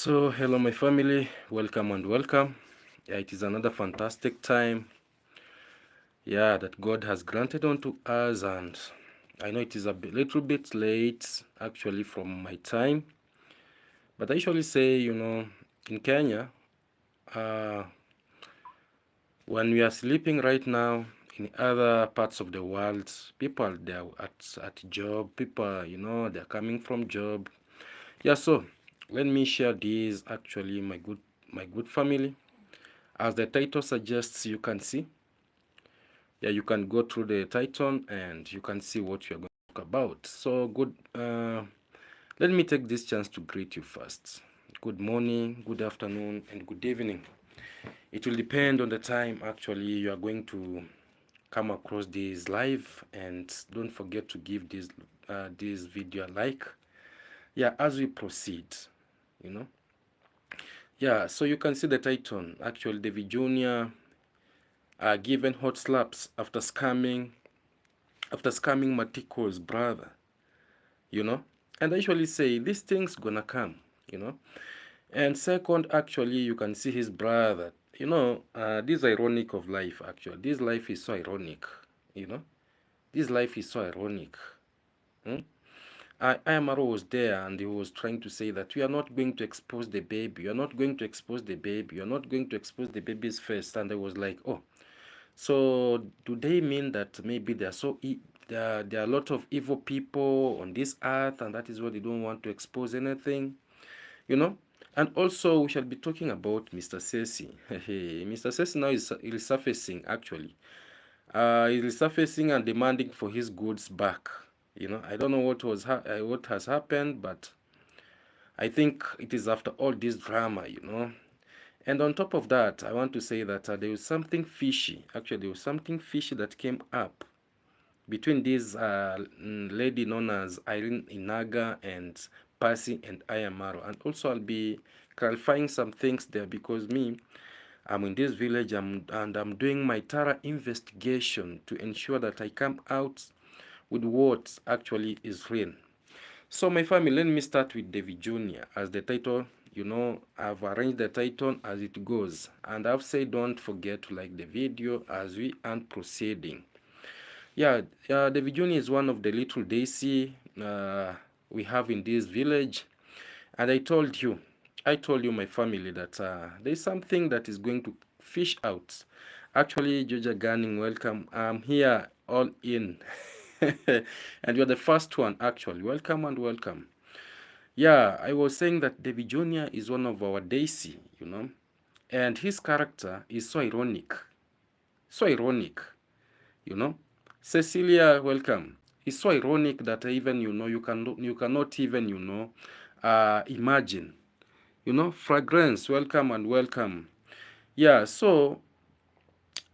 So, hello, my family. Welcome and welcome. Yeah, it is another fantastic time. Yeah, that God has granted unto us, and I know it is little bit late actually from my time, but I usually say, in Kenya, uh, when we are sleeping right now, in other parts of the world, people they are at job. People, they're coming from job. Yeah, so let me share this actually, my good family. As the title suggests, you can see. Yeah, you can go through the title and you can see what you're going to talk about. So good. Let me take this chance to greet you first. Good morning, good afternoon, and good evening. It will depend on the time actually you are going to come across this live, and don't forget to give this video a like. Yeah, as we proceed, you know. Yeah, so you can see the title. Actually, David Jr. Are given hot slaps after scamming Matiko's brother, you know. And I usually say these things gonna come, you know. And second, actually, you can see his brother. This ironic of life. Actually, this life is so ironic, you know. This life is so ironic. Hmm? Ayamaro was there and he was trying to say that we are not going to expose the baby. You're not going to expose the baby. You're not going to expose the baby's face. And I was like, oh, so do they mean that maybe there are a lot of evil people on this earth, and that is why they don't want to expose anything, you know? And also, we shall be talking about Mr. Sesi. Mr. Sesi now is resurfacing, actually. He's resurfacing and demanding for his goods back. I don't know what has happened, but I think it is after all this drama. And on top of that, I want to say that there was something fishy. Actually, there was something fishy that came up between this lady known as Irene Inaga and Percy and Ayamaro. And also, I'll be clarifying some things there because I'm in this village and I'm doing my thorough investigation to ensure that I come out with what actually is real. So my family, let me start with David Jr. as the title. I've arranged the title as it goes. And I've said don't forget to like the video as we are proceeding. Yeah, David Jr. is one of the little Daisy we have in this village. And I told you my family that there's something that is going to fish out. Actually, Georgia Gunning, welcome. I'm here all in. And you're the first one, actually. Welcome and welcome. Yeah, I was saying that David Jr. is one of our Daisy. And his character is so ironic. So ironic, you know. Cecilia, welcome. It's so ironic that even, you cannot even, imagine. Fragrance, welcome and welcome. Yeah, so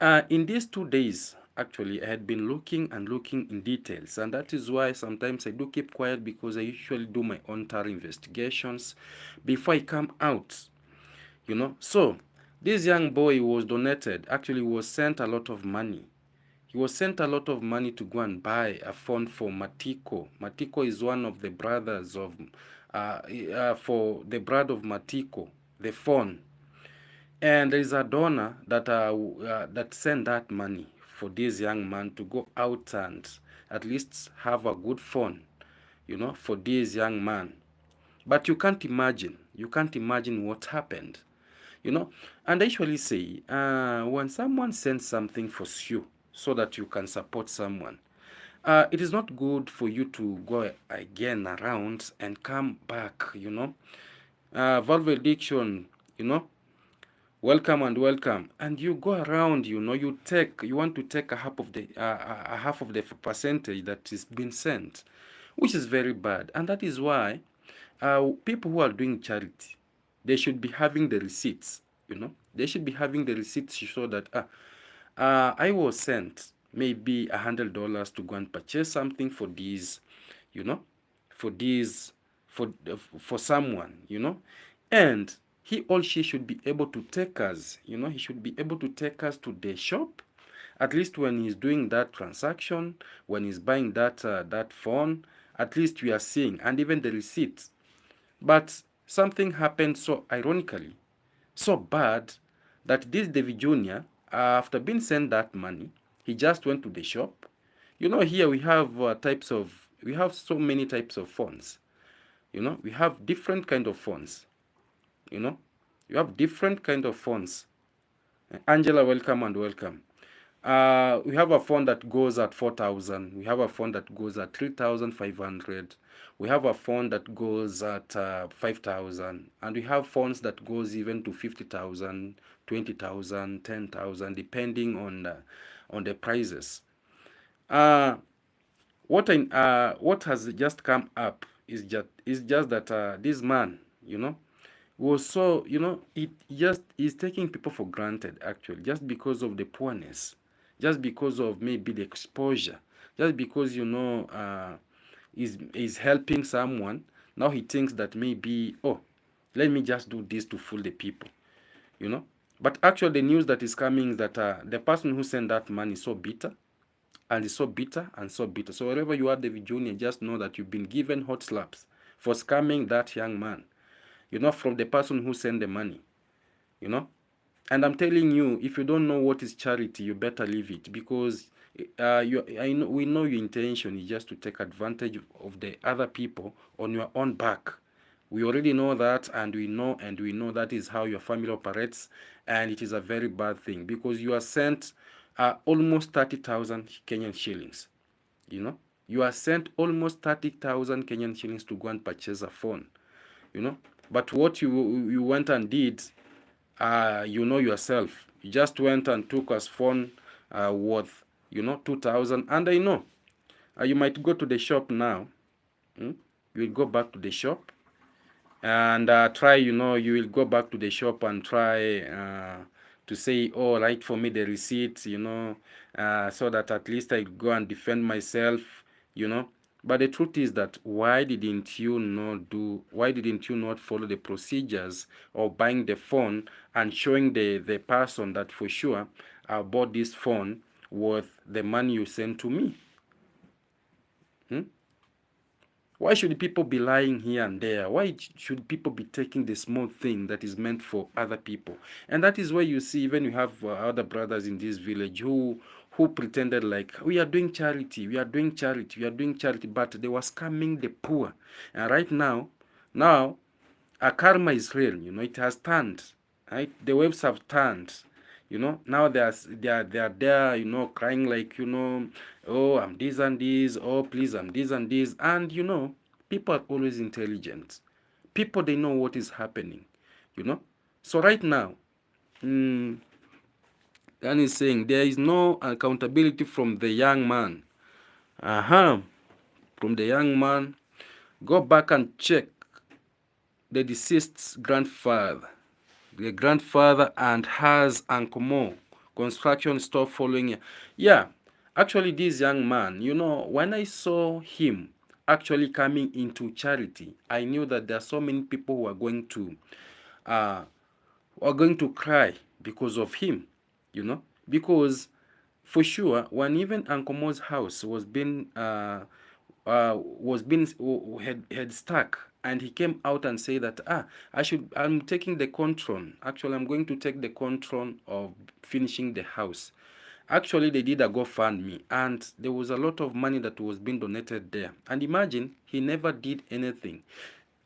in these 2 days, actually, I had been looking and looking in details, and that is why sometimes I do keep quiet because I usually do my own thorough investigations before I come out. So this young boy was donated, actually was sent a lot of money. He was sent a lot of money to go and buy a phone for Matiko. Matiko is one of the brothers for the brother of Matiko, the phone. And there is a donor that sent that money for this young man to go out and at least have a good phone, for this young man. But you can't imagine what happened, And I usually say, when someone sends something for you so that you can support someone, it is not good for you to go again around and come back. Valediction, you know, welcome and welcome, and you go around, you want to take a half of the percentage that is being sent, which is very bad. And that is why people who are doing charity, they should be having the receipts. They should be having the receipts to show that I was sent maybe $100 to go and purchase something for these, you know for these for someone, and he or she should be able to take us, he should be able to take us to the shop, at least when he's doing that transaction, when he's buying that phone, at least we are seeing, and even the receipts. But something happened so ironically, so bad, that this David Jr., after being sent that money, he just went to the shop. Here we have we have so many types of phones. We have different kind of phones. You know, you have different kind of phones. Angela, welcome and welcome. We have a phone that goes at 4,000. We have a phone that goes at 3,500. We have a phone that goes at 5,000. And we have phones that goes even to 50,000, 20,000, 10,000, depending on the prices. What has just come up is just that this man, was so, it just is taking people for granted, actually, just because of the poorness, just because of maybe the exposure, just because, is helping someone. Now he thinks that maybe, oh, let me just do this to fool the people, But actually, the news that is coming is that the person who sent that money is so bitter, and is so bitter and so bitter. So wherever you are, David Jr., just know that you've been given hot slaps for scamming that young man, from the person who sent the money, And I'm telling you, if you don't know what is charity, you better leave it, because we know your intention is just to take advantage of the other people on your own back. We already know that, and we know that is how your family operates, and it is a very bad thing, because you are sent almost 30,000 Kenyan shillings. You are sent almost 30,000 Kenyan shillings to go and purchase a phone. But what you went and did, yourself. You just went and took a phone worth, 2,000. And I know you might go to the shop now. You will go back to the shop and try, you will go back to the shop and try to say, oh, write for me the receipt, so that at least I go and defend myself, But the truth is that why didn't you not follow the procedures of buying the phone and showing the person that for sure I bought this phone worth the money you sent to me? Why should people be lying here and there? Why should people be taking the small thing that is meant for other people? And that is why you see, even you have other brothers in this village who pretended like, we are doing charity, we are doing charity, we are doing charity, but they were scamming the poor. And right now, a karma is real. It has turned. Right? The waves have turned. Now they are there, crying like, oh, I'm this and this, oh, please, I'm this and this. And, people are always intelligent. People, they know what is happening, So right now, Dan is saying there is no accountability from the young man. From the young man, go back and check the deceased's grandfather. The grandfather and has Uncle Mo construction store following. Yeah, actually this young man, when I saw him actually coming into charity, I knew that there are so many people who are going to cry because of him, because for sure when even Uncle Mo's house was being had stuck, and he came out and said that I'm taking the control. Actually, I'm going to take the control of finishing the house. Actually, they did a GoFundMe, and there was a lot of money that was being donated there. And imagine, he never did anything.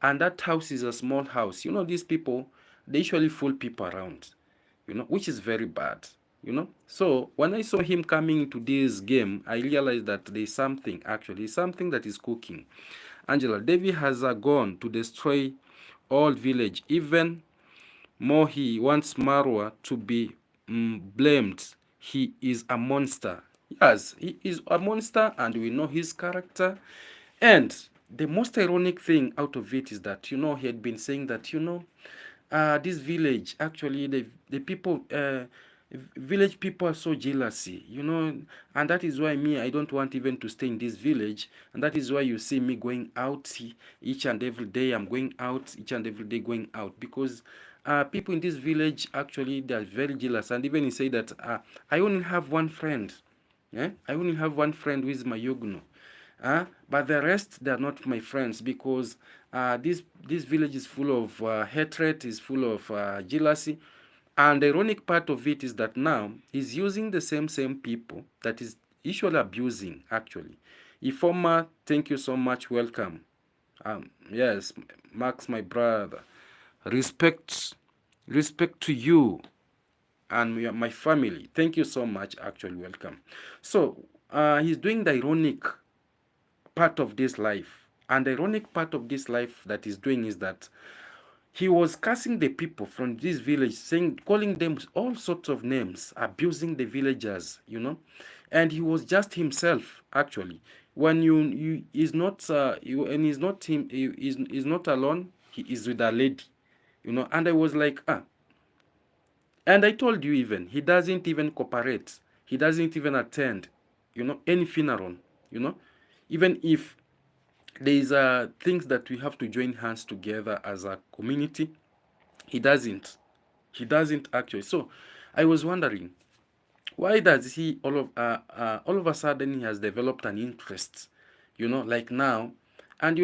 And that house is a small house. These people, they usually fool people around, which is very bad. So when I saw him coming into this game, I realized that there's something that is cooking. Angela, David has gone to destroy all village. Even more, he wants Marwa to be blamed. He is a monster. Yes, he is a monster, and we know his character. And the most ironic thing out of it is that, he had been saying that, this village, actually, the people, village people are so jealousy, and that is why I don't want even to stay in this village. And that is why you see me going out each and every day. I'm going out each and every day, going out, because people in this village, actually, they are very jealous. And even he say that I only have one friend. I only have one friend who is mayuguno. But the rest, they are not my friends, because this village is full of hatred, is full of jealousy. And the ironic part of it is that now he's using the same people that is usually abusing, actually. Ifoma, thank you so much. Welcome. Yes, Max, my brother. Respect to you and my family. Thank you so much. Actually, welcome. So he's doing the ironic part of this life, and the ironic part of this life that he's doing is that he was cursing the people from this village, saying, calling them all sorts of names, abusing the villagers, and he was just himself, actually. When you is not and he's not him, he's not alone. He is with a lady, and I was like, and I told you, even he doesn't even cooperate, he doesn't even attend, any funeral, even if there's things that we have to join hands together as a community. He doesn't. He doesn't, actually. So I was wondering, why does he all of a sudden he has developed an interest, like now. And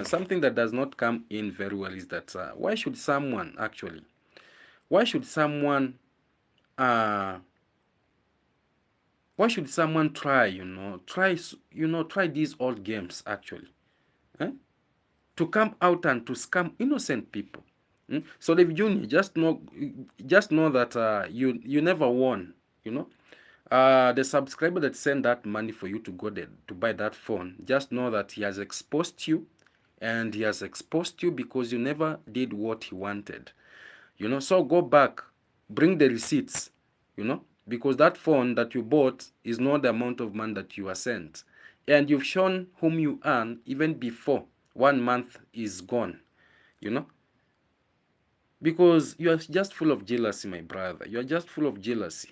something that does not come in very well is that why should someone uh, try these old games, actually, eh? To come out and to scam innocent people. So David Jr., just know that you never won. The subscriber that sent that money for you to go there to buy that phone, just know that he has exposed you, and he has exposed you because you never did what he wanted. So go back, bring the receipts, because that phone that you bought is not the amount of money that you are sent, and you've shown whom you earn even before 1 month is gone, because you are just full of jealousy, my brother. You are just full of jealousy.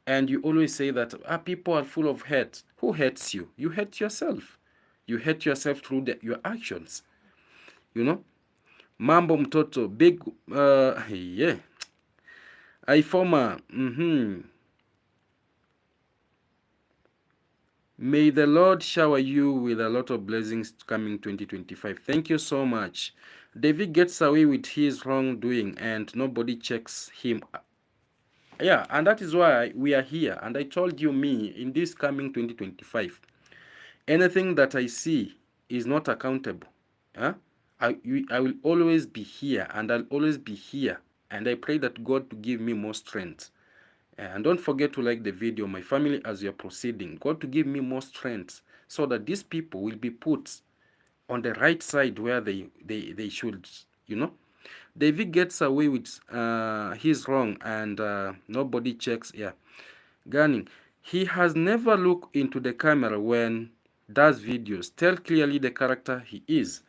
And you always say that people are full of hate. Who hates you? You hate yourself. You hate yourself through your actions. Mambo mtoto, big, yeah. Ifoma, May the Lord shower you with a lot of blessings coming 2025. Thank you so much. David gets away with his wrongdoing and nobody checks him. Yeah, and that is why we are here. And I told you, me, in this coming 2025, anything that I see is not accountable. I will always be here, and I'll always be here. And I pray that God to give me more strength. And don't forget to like the video, my family, as you're proceeding. God to give me more strength so that these people will be put on the right side where they should, David gets away with his wrong, and nobody checks. Yeah. Gunning. He has never looked into the camera when does videos. Tell clearly the character he is.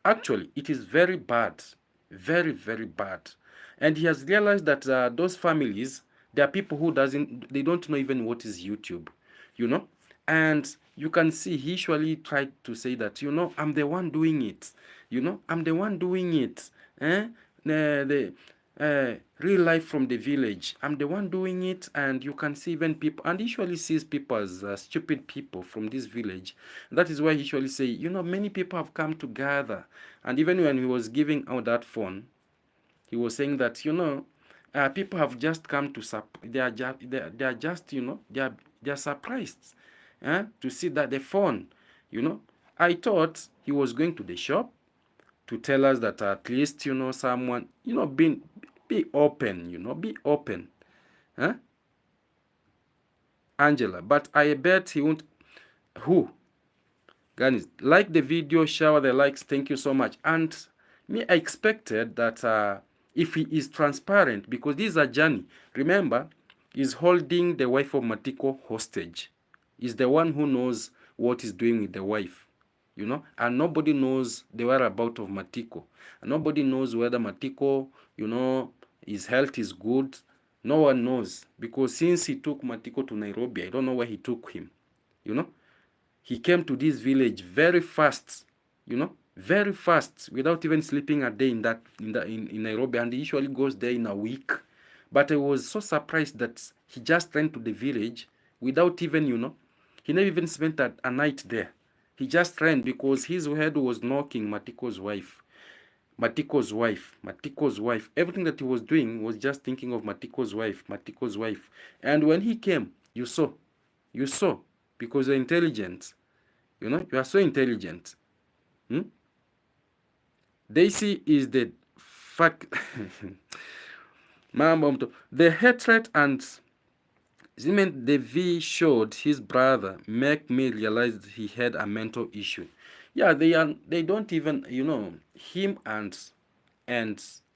Actually, it is very bad. Very, very bad. And he has realized that those families, there are people who they don't know even what is YouTube, And you can see he usually tried to say that, I'm the one doing it. I'm the one doing it. The real life from the village. I'm the one doing it, and you can see even people, and he usually sees people as stupid people from this village. That is why he usually say, many people have come together. And even when he was giving out that phone, he was saying that, people have just come to they are just they are surprised to see that the phone, I thought he was going to the shop to tell us that at least, someone, be open, be open. Angela, but I bet he won't. Who? Guys, like the video, shower the likes. Thank you so much. And me, I expected that if he is transparent, because this is a journey. Remember, he's holding the wife of Matiko hostage. He's the one who knows what he's doing with the wife, and nobody knows the whereabouts of Matiko. And nobody knows whether Matiko, his health is good. No one knows, because since he took Matiko to Nairobi, I don't know where he took him, He came to this village very fast, very fast, without even sleeping a day in Nairobi, and he usually goes there in a week. But I was so surprised that he just ran to the village without even, He never even spent a night there. He just ran because his head was knocking Matiko's wife. Matiko's wife, Matiko's wife. Everything that he was doing was just thinking of Matiko's wife, Matiko's wife. And when he came, you saw, because you're intelligent. You know, you are so intelligent. Daisy is the fact. The hatred and Zeman Devi showed his brother make me realize he had a mental issue. Yeah, they don't even, you know, him and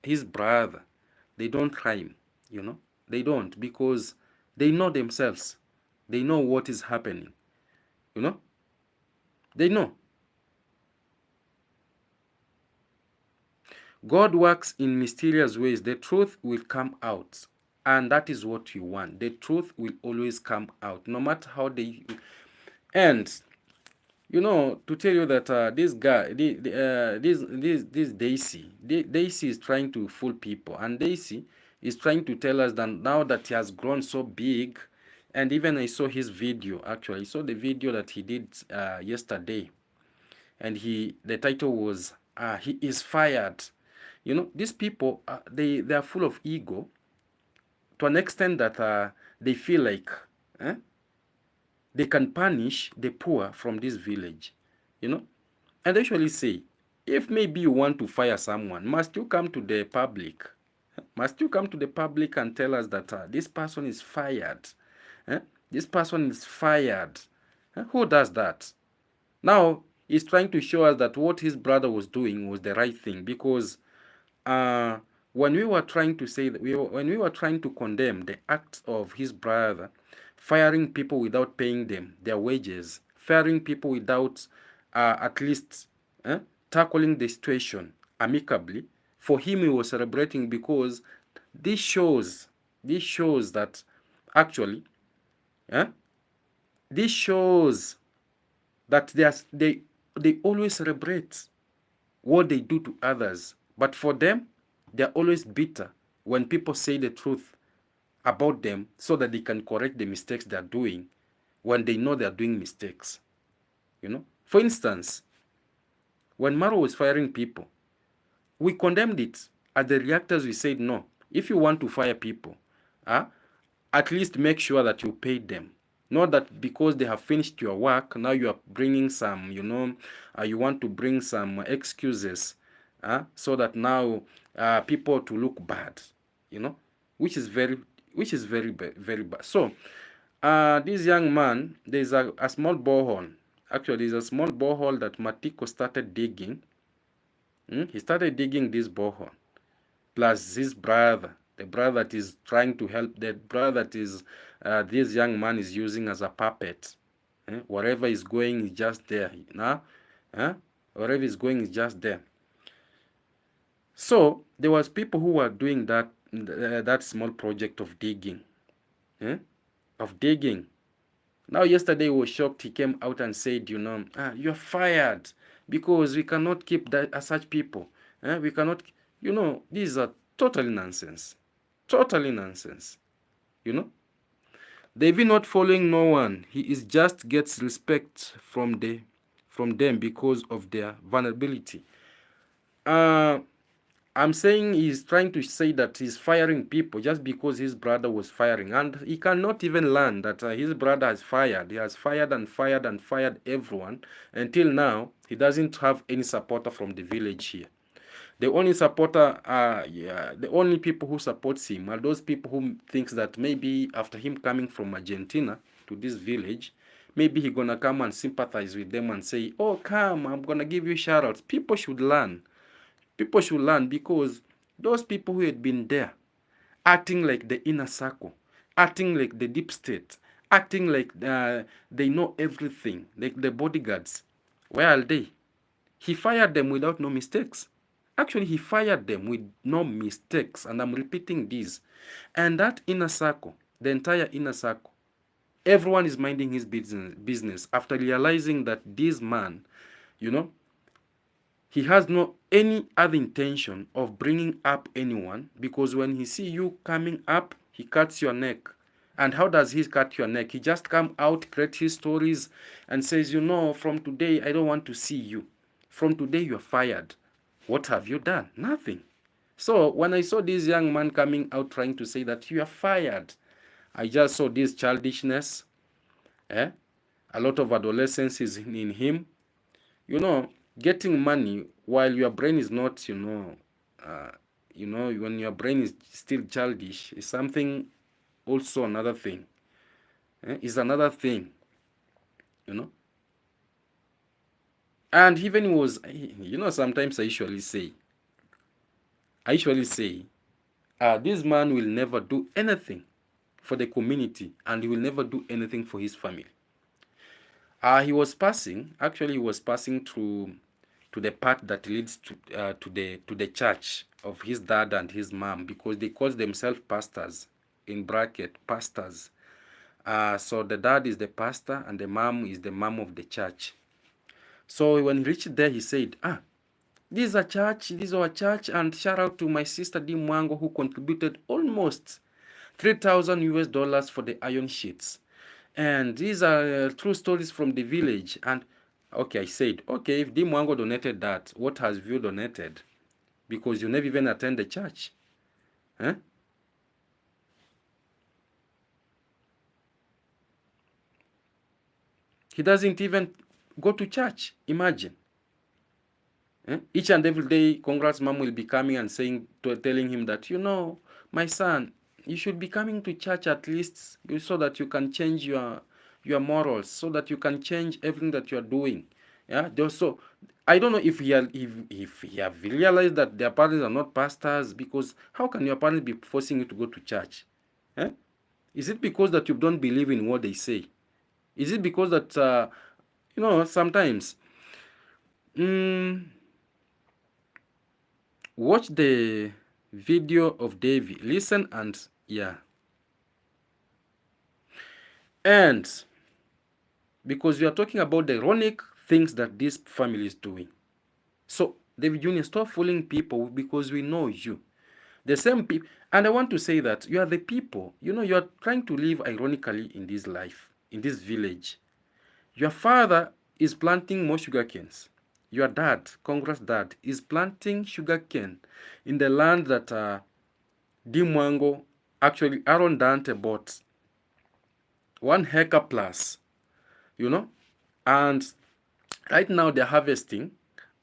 his brother, they don't rhyme, you know. They don't, because they know themselves. They know what is happening. You know? They know. God works in mysterious ways. The truth will come out. And that is what you want. The truth will always come out, no matter how they... And, you know, to tell you that this guy, this Daisy is trying to fool people. And Daisy is trying to tell us that now that he has grown so big, and even I saw his video, actually. I saw the video that he did yesterday. And the title was, he is fired. You know, these people, they are full of ego to an extent that they feel like they can punish the poor from this village, you know. And they actually say, if maybe you want to fire someone, must you come to the public? Must you come to the public and tell us that this person is fired? This person is fired. Who does that? Now, he's trying to show us that what his brother was doing was the right thing, because when we were trying to say that when we were trying to condemn the act of his brother, firing people without paying them their wages, firing people without at least tackling the situation amicably, for him he was celebrating, because this shows that actually this shows that they always celebrate what they do to others. But for them, they're always bitter when people say the truth about them so that they can correct the mistakes they're doing when they know they're doing mistakes. You know? For instance, when Marwa was firing people, we condemned it. At the reactors, we said, no, if you want to fire people, at least make sure that you pay them. Not that because they have finished your work, now you are bringing some, you know, you want to bring some excuses so that now people to look bad, you know, which is very bad. So this young man, there's a small borehole. Actually, there's a small borehole that Matiko started digging. He started digging this borehole, plus his brother, the brother that is trying to help, the brother that is this young man is using as a puppet. Wherever he's going is just there. Wherever he's going is just there. So there was people who were doing that small project of digging. Now yesterday he was shocked. He came out and said, you know, you're fired because we cannot keep such people. We cannot, you know, these are totally nonsense. Totally nonsense. You know? David not following no one. He is just gets respect from them because of their vulnerability. I'm saying he's trying to say that he's firing people just because his brother was firing. And he cannot even learn that his brother has fired. He has fired and fired and fired everyone. Until now, he doesn't have any supporter from the village here. The only supporter, the only people who supports him are those people who thinks that maybe after him coming from Argentina to this village, maybe he gonna come and sympathize with them and say, oh, come, I'm gonna give you shout-outs. People should learn. People should learn, because those people who had been there, acting like the inner circle, acting like the deep state, acting like they know everything, like the bodyguards, where are they? He fired them without no mistakes. Actually, he fired them with no mistakes, and I'm repeating this. And that inner circle, the entire inner circle, everyone is minding his business after realizing that this man, you know, he has no any other intention of bringing up anyone, because when he see you coming up, he cuts your neck. And how does he cut your neck? He just come out, create his stories, and says, from today, I don't want to see you. From today, you're fired. What have you done? Nothing. So when I saw this young man coming out trying to say that you are fired, I just saw this childishness. A lot of adolescence is in him. Getting money while your brain is not, when your brain is still childish, is something, also another thing. Is another thing, And even was, sometimes I usually say, this man will never do anything for the community, and he will never do anything for his family. He was passing through to the path that leads to the church of his dad and his mom, because they call themselves pastors, in bracket pastors. So the dad is the pastor and the mom is the mom of the church. So when he reached there, he said, this is our church, and shout out to my sister Di Mwango, who contributed almost $3,000 for the iron sheets. And these are true stories from the village. And okay, I said, okay, if Di Mwango donated that, what has you donated? Because you never even attend the church. He doesn't even go to church. Imagine. Each and every day, Congrats mom will be coming and telling him that, my son, you should be coming to church at least, so that you can change your morals, so that you can change everything that you are doing. Yeah. So I don't know if he have realized that their parents are not pastors, because how can your parents be forcing you to go to church? Is it because that you don't believe in what they say? Is it because that sometimes watch the video of Davy, listen, and and because we are talking about the ironic things that this family is doing. So David Jr., stop fooling people, because we know you. The same people, and I want to say that you are the people, you are trying to live ironically in this life, in this village. Your father is planting more sugar canes. Your dad, Congress dad, is planting sugar cane in the land that Di Mwango, actually Aaron Dante bought 1 acre plus, and right now they're harvesting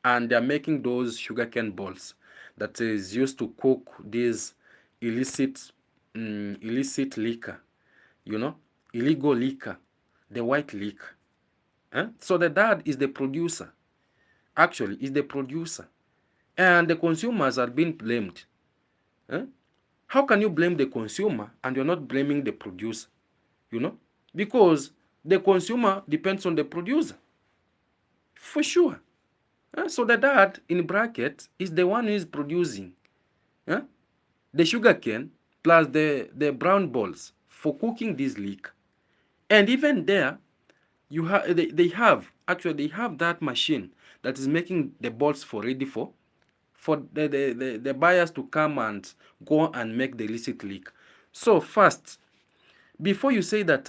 and they're making those sugarcane balls that is used to cook this illicit liquor, illegal liquor, the white liquor. So the dad is the producer, and the consumers are being blamed. How can you blame the consumer and you're not blaming the producer? Because the consumer depends on the producer, for sure. So the dad, in bracket, is the one who is producing the sugar cane plus the brown balls for cooking this liquor. And even there, they have that machine that is making the balls ready for the buyers to come and go and make the illicit liquor. So first, before you say that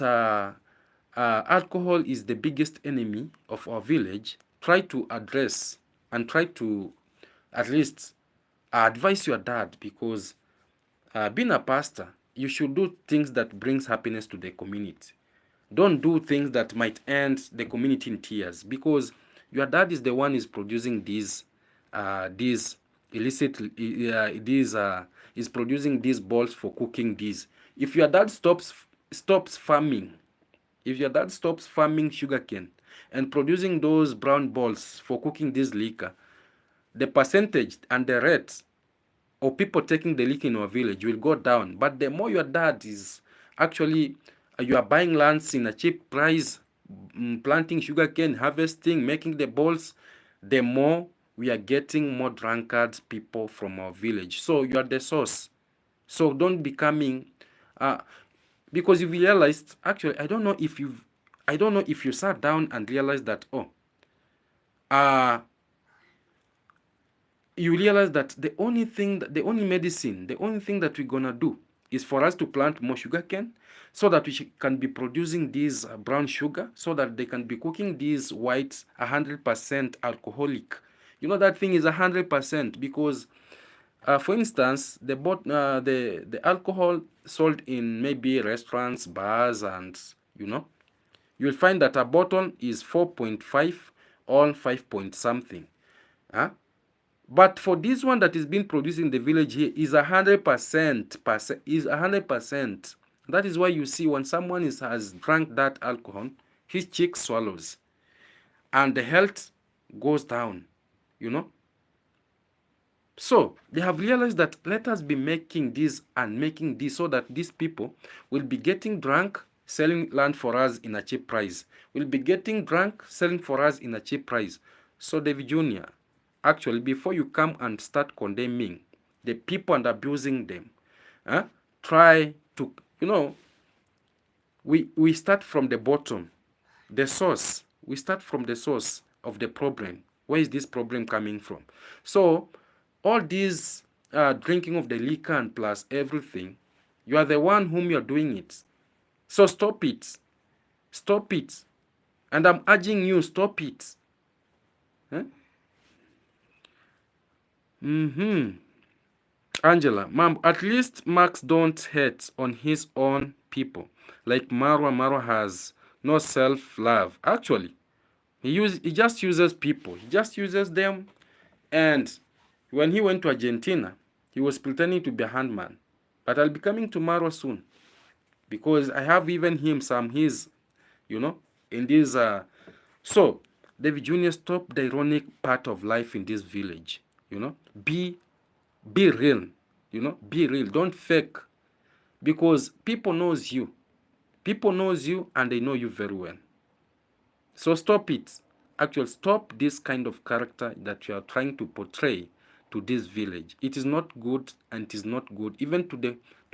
alcohol is the biggest enemy of our village, try to address and try to at least advise your dad, because being a pastor, you should do things that brings happiness to the community. Don't do things that might end the community in tears, because your dad is the one who is producing these illicit is producing these balls for cooking these. If your dad stops farming, sugarcane and producing those brown balls for cooking this liquor, the percentage and the rate of people taking the liquor in our village will go down. But the more your dad is actually, you are buying lands in a cheap price, planting sugarcane, harvesting, making the balls, the more we are getting more drunkard people from our village. So you are the source. So don't be coming, because you realized, actually, I don't know if you sat down and realized that, you realize that the only medicine, the only thing that we're gonna do is for us to plant more sugarcane so that we can be producing this brown sugar so that they can be cooking these whites 100% alcoholic. You know, that thing is 100% because, for instance, the alcohol sold in maybe restaurants, bars, and you know, you'll find that a bottle is 4.5 or 5 point something. Huh? But for this one that is being produced in the village here is 100%. Is 100%. That is why you see when someone has drank that alcohol, his cheek swallows, and the health goes down. You know. So they have realized that let us be making this and making this so that these people will be getting drunk, selling land for us in a cheap price. Will be getting drunk, selling for us in a cheap price. So David Jr., actually, before you come and start condemning the people and abusing them, try to, you know, we start from the bottom, the source. We start from the source of the problem. Where is this problem coming from? So all these drinking of the liquor and plus everything, you are the one whom you're doing it. So stop it. Stop it. And I'm urging you, stop it. Huh? Angela, ma'am, at least Max don't hate on his own people. Like Marwa. Marwa has no self-love. Actually, he just uses people. He just uses them. And when he went to Argentina, he was pretending to be a handman. But I'll be coming to Marwa soon. Because I have even him some his, you know, in this. So, David Jr., stop the ironic part of life in this village. You know, be real. You know, be real. Don't fake. Because people knows you. People knows you and they know you very well. So stop it. Actually, stop this kind of character that you are trying to portray to this village. It is not good, and it is not good even to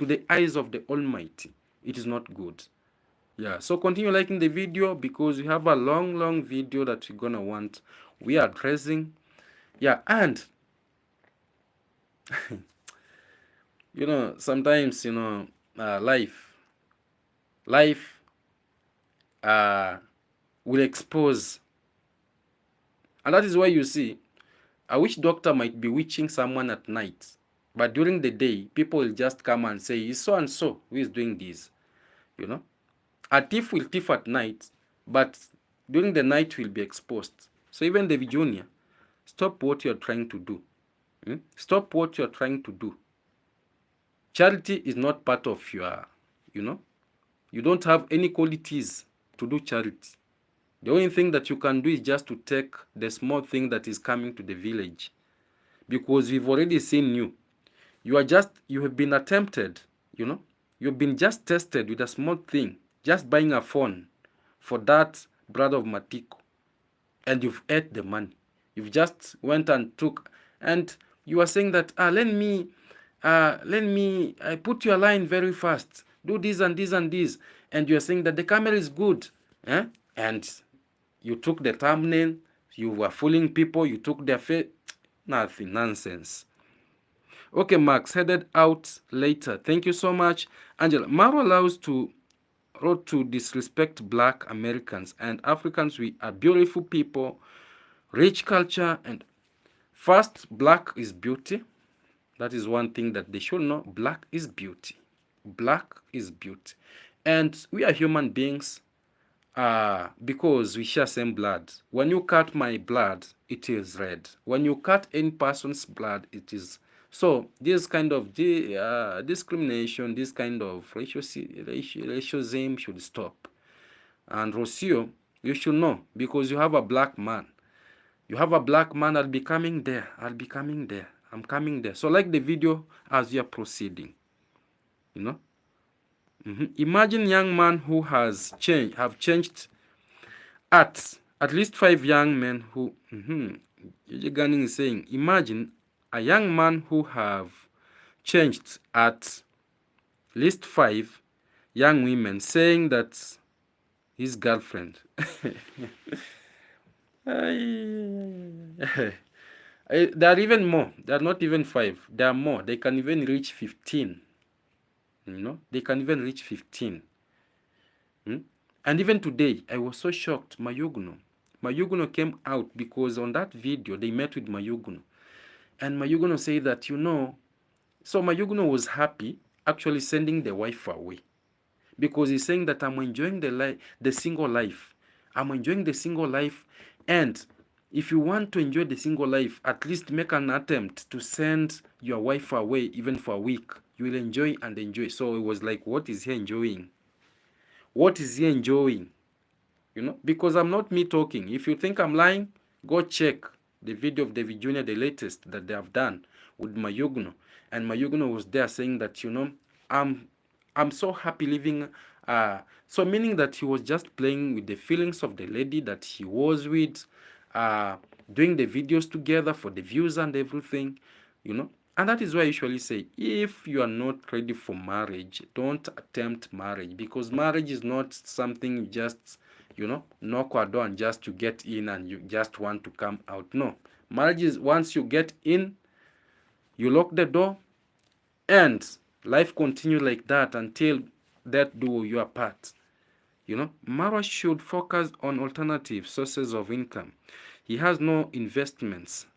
the eyes of the Almighty. It is not good. Yeah, so continue liking the video because we have a long video that you're gonna want. We are addressing. Yeah, and you know, sometimes, you know, life will expose. And that is why you see a witch doctor might be witching someone at night, but during the day people will just come and say it's so and so who is doing this. You know, a thief will thief at night, but during the night will be exposed. So even the Junior, stop what you're trying to do. Stop what you're trying to do. Charity is not part of your, you know, you don't have any qualities to do charity. The only thing that you can do is just to take the small thing that is coming to the village. Because we've already seen you. You have been attempted, you know. You've been just tested with a small thing, just buying a phone for that brother of Matiko. And you've ate the money. You've just went and took, and you are saying that, I put your line very fast. Do this and this and this. And you're saying that the camera is good. And you took the thumbnail, you were fooling people, you took their face. Nothing, nonsense. Okay, Max, headed out later. Thank you so much. Angela, Marwa wrote to disrespect Black Americans and Africans. We are beautiful people, rich culture, and first, Black is beauty. That is one thing that they should know. Black is beauty. Black is beauty. And we are human beings because we share same blood. When you cut my blood, it is red. When you cut any person's blood, it is. So this kind of discrimination, this kind of racism should stop. And Rocio, you should know because you have a black man. You have a black man. I'll be coming there. I'll be coming there. I'm coming there. So like the video as we are proceeding. You know. Imagine young man who have changed at least 5 young men who Ganning is saying, imagine a young man who have changed at least 5 young women saying that his girlfriend. There are even more. There are not even 5. There are more. They can even reach 15. They can even reach 15. And even today, I was so shocked. Mayuguno came out because on that video, they met with Mayuguno. And Mayuguno said that, so Mayuguno was happy actually sending the wife away. Because he's saying that I'm enjoying the single life. I'm enjoying the single life. And if you want to enjoy the single life, at least make an attempt to send your wife away even for a week. You will enjoy and enjoy. So it was like, what is he enjoying? What is he enjoying? Because I'm not me talking. If you think I'm lying, go check the video of davyjnr, the latest that they have done with Mayuguno. And Mayuguno was there saying that, I'm so happy living. So meaning that he was just playing with the feelings of the lady that he was with, doing the videos together for the views and everything, And that is why I usually say, if you are not ready for marriage, don't attempt marriage, because marriage is not something you just, knock a door and just to get in and you just want to come out. No. Marriage is once you get in, you lock the door, and life continue like that until death do your part. Marwa should focus on alternative sources of income. He has no investments.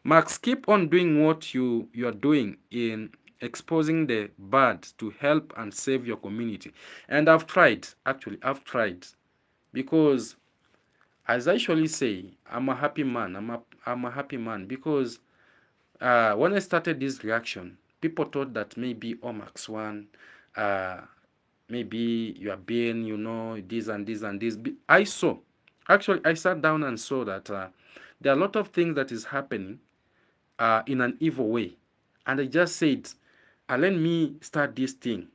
Max, keep on doing what you are doing in exposing the bad to help and save your community. And I've tried, because as I usually say, I'm a happy man. I'm a happy man because when I started this reaction, people thought that maybe Max one, maybe you are being, this and this and this. I sat down and saw that there are a lot of things that is happening in an evil way. And I just said, let me start this thing,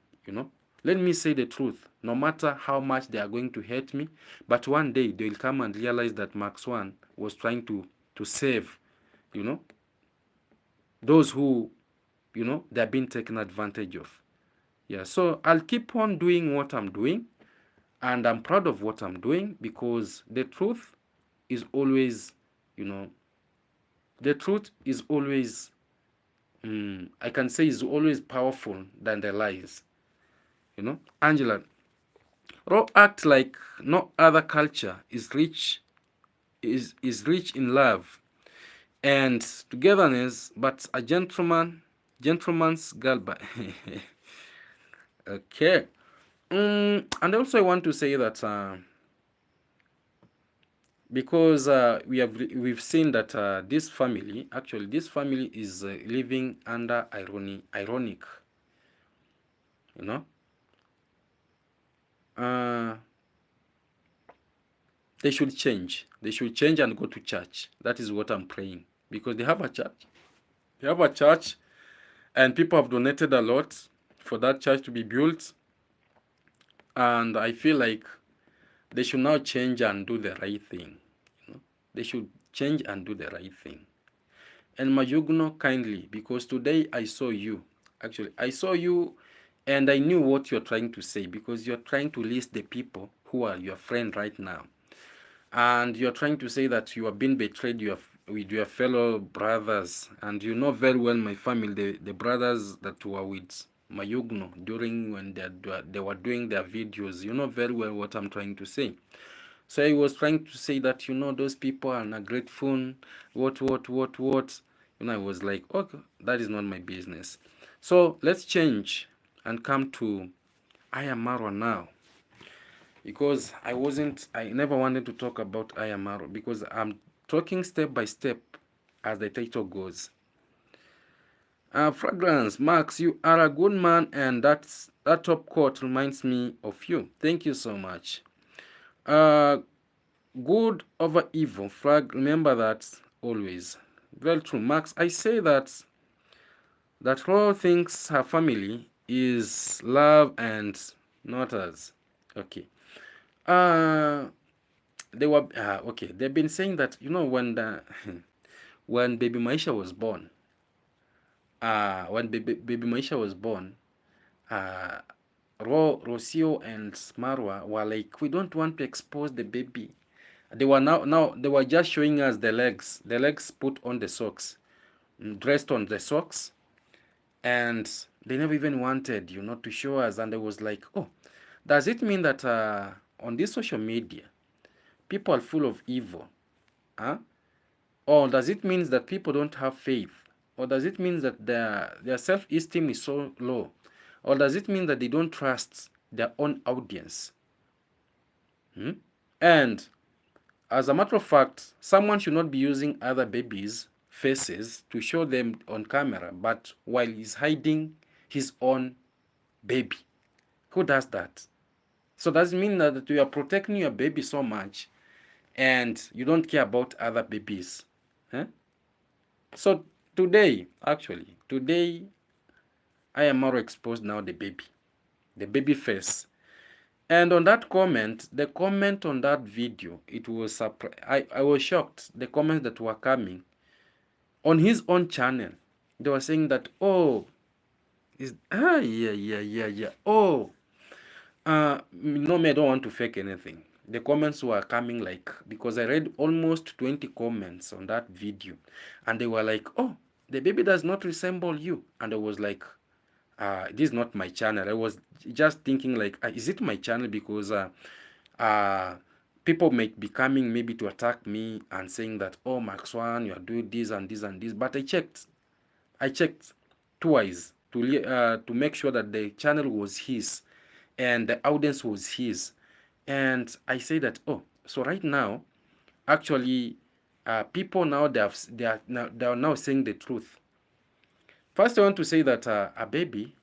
Let me say the truth, no matter how much they are going to hate me. But one day they will come and realize that Max One was trying to save, those who, they're being taken advantage of. Yeah, so I'll keep on doing what I'm doing, and I'm proud of what I'm doing, because the truth is always, the truth is always, I can say, is always powerful than the lies. Angela, Raw act like no other culture is rich in love and togetherness, but a gentleman's girl. Okay. And also I want to say that because we've seen that this family is living under ironic, they should change and go to church. That is what I'm praying, because they have a church and people have donated a lot for that church to be built, and I feel like they should now change and do the right thing. They should change and do the right thing. And Mayuguno, kindly, because today I saw you. Actually, I saw you and I knew what you're trying to say, because you're trying to list the people who are your friend right now. And you're trying to say that you are being betrayed with your fellow brothers. And you know very well my family, the brothers that were with Mayuguno during when they were doing their videos. You know very well what I'm trying to say. So I was trying to say that, those people are not grateful, what. I was like, okay, that is not my business. So let's change and come to I am Marwa now. Because I never wanted to talk about I am Marwa, because I'm talking step by step as the title goes. Fragrance, Max, you are a good man, and that top quote reminds me of you. Thank you so much. Good over evil, Frag, remember that always. Very true. Max, I say that Ro thinks her family is love and not us. Okay. They were okay. They've been saying that, when when baby Maisha was born, Rocio and Marwa were like, we don't want to expose the baby. They were now they were just showing us the legs put on the socks, dressed on the socks, and They never even wanted, to show us. And I was like, oh, does it mean that on this social media, people are full of evil? Huh? Or does it mean that people don't have faith? Or does it mean that their self-esteem is so low? Or does it mean that they don't trust their own audience? Hmm? And as a matter of fact, someone should not be using other babies' faces to show them on camera, but while he's hiding his own baby. Who does that? So does it mean that you are protecting your baby so much and you don't care about other babies? Eh? So today, I am more exposed now the baby face. And on that comment, the comment on that video, it was I was shocked. The comments that were coming on his own channel, they were saying that, oh, yeah. Oh, no, me, I don't want to fake anything. The comments were coming like, because I read almost 20 comments on that video, and they were like, oh, the baby does not resemble you. And I was like, this is not my channel. I was just thinking like, is it my channel? Because uh, people might be coming maybe to attack me and saying that, oh, Max One, you are doing this and this and this. But I checked twice to make sure that the channel was his and the audience was his. And I say that, oh, so right now, actually, people now they are now saying the truth. First, I want to say that a baby,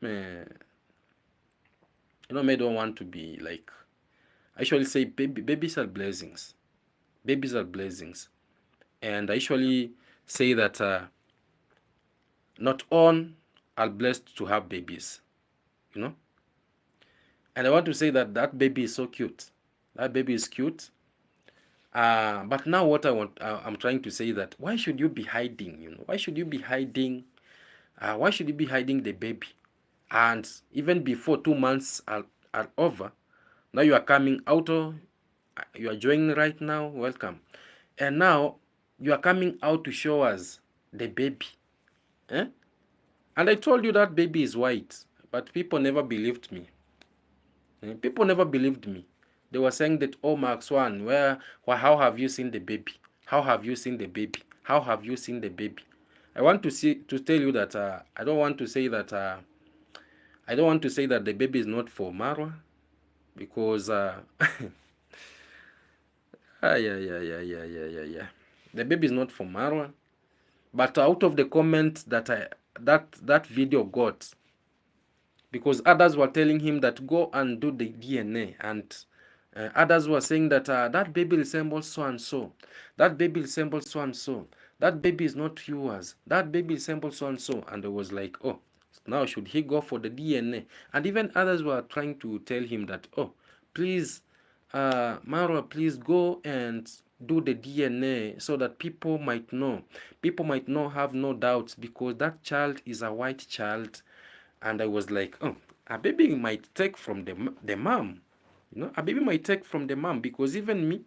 I don't want to be like. I usually say babies are blessings. Babies are blessings, and I usually say that not all are blessed to have babies, you know. And I want to say that that baby is so cute. That baby is cute. But now what I'm trying to say that why should you be hiding? Why should you be hiding? Why should you be hiding the baby? And even before 2 months are over, now you are coming out. You are joining right now. Welcome. And now you are coming out to show us the baby. Eh? And I told you that baby is white, but people never believed me. People never believed me. They were saying that, oh, Max One, how have you seen the baby? How have you seen the baby? How have you seen the baby? I want to tell you that I don't want to say that the baby is not for Marwa, because yeah. The baby is not for Marwa, but out of the comments that that video got, because others were telling him that go and do the DNA, and others were saying that that baby resembles so and so, that baby resembles so and so, that baby is not yours, that baby resembles so and so. And I was like, oh, now should he go for the DNA? And even others were trying to tell him that, oh, please, Marwa, please go and do the DNA so that people might know. People might not have no doubts, because that child is a white child. And I was like, oh, a baby might take from the mom. A baby might take from the mom, because even me,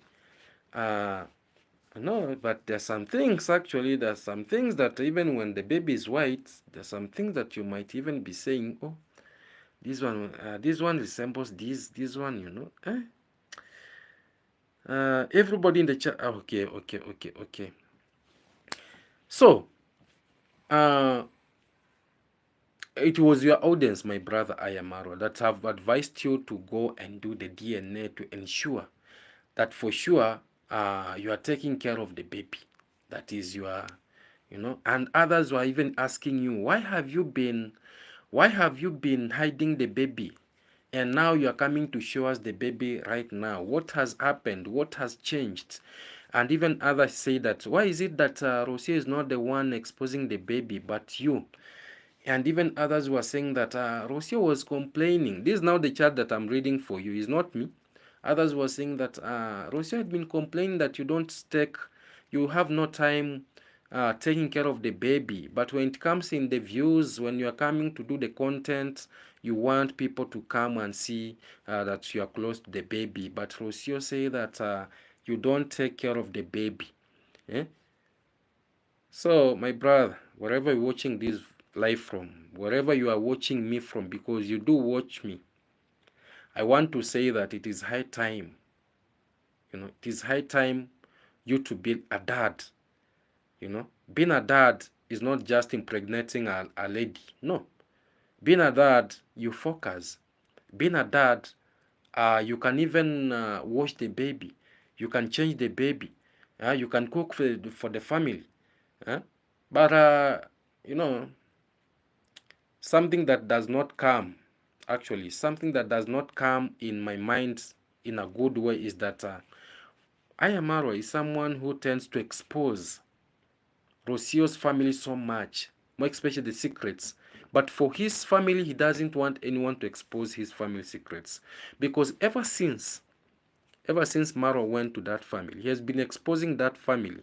no, but there's some things that even when the baby is white, there's some things that you might even be saying, oh, this one resembles this one, everybody in the chat. Okay. So, it was your audience, my brother Ayamaro, that have advised you to go and do the DNA to ensure that for sure you are taking care of the baby. That is your, and others were even asking you, why have you been hiding the baby? And now you are coming to show us the baby right now. What has happened? What has changed? And even others say that, why is it that Rosia is not the one exposing the baby, but you? And even others were saying that Rosia was complaining. This is now the chat that I'm reading for you, is not me. Others were saying that Rosia had been complaining that you have no time taking care of the baby. But when it comes in the views, when you are coming to do the content, you want people to come and see that you are close to the baby. But Rosia say that you don't take care of the baby. Eh? So, my brother, wherever you're watching this live from, wherever you are watching me from, because you do watch me, I want to say that it is high time, it is high time you to be a dad. Being a dad is not just impregnating a lady. No. Being a dad, you focus. Being a dad, you can even wash the baby. You can change the baby. You can cook for the family. But, something that does not come, something that does not come in my mind in a good way is that marwa is someone who tends to expose Rosio's family so much, more especially the secrets. But for his family, he doesn't want anyone to expose his family secrets. Because ever since Marwa went to that family, he has been exposing that family.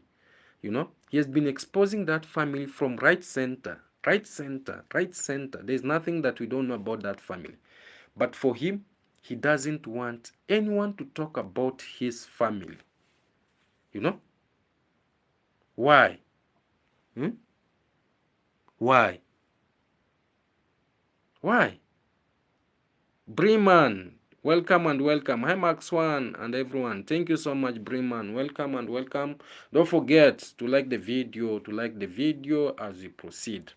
He has been exposing that family from right center. There's nothing that we don't know about that family. But for him, he doesn't want anyone to talk about his family. Why? Why? Breman, welcome and welcome. Hi, Max One and everyone. Thank you so much, Breman. Welcome and welcome. Don't forget to like the video, as we proceed.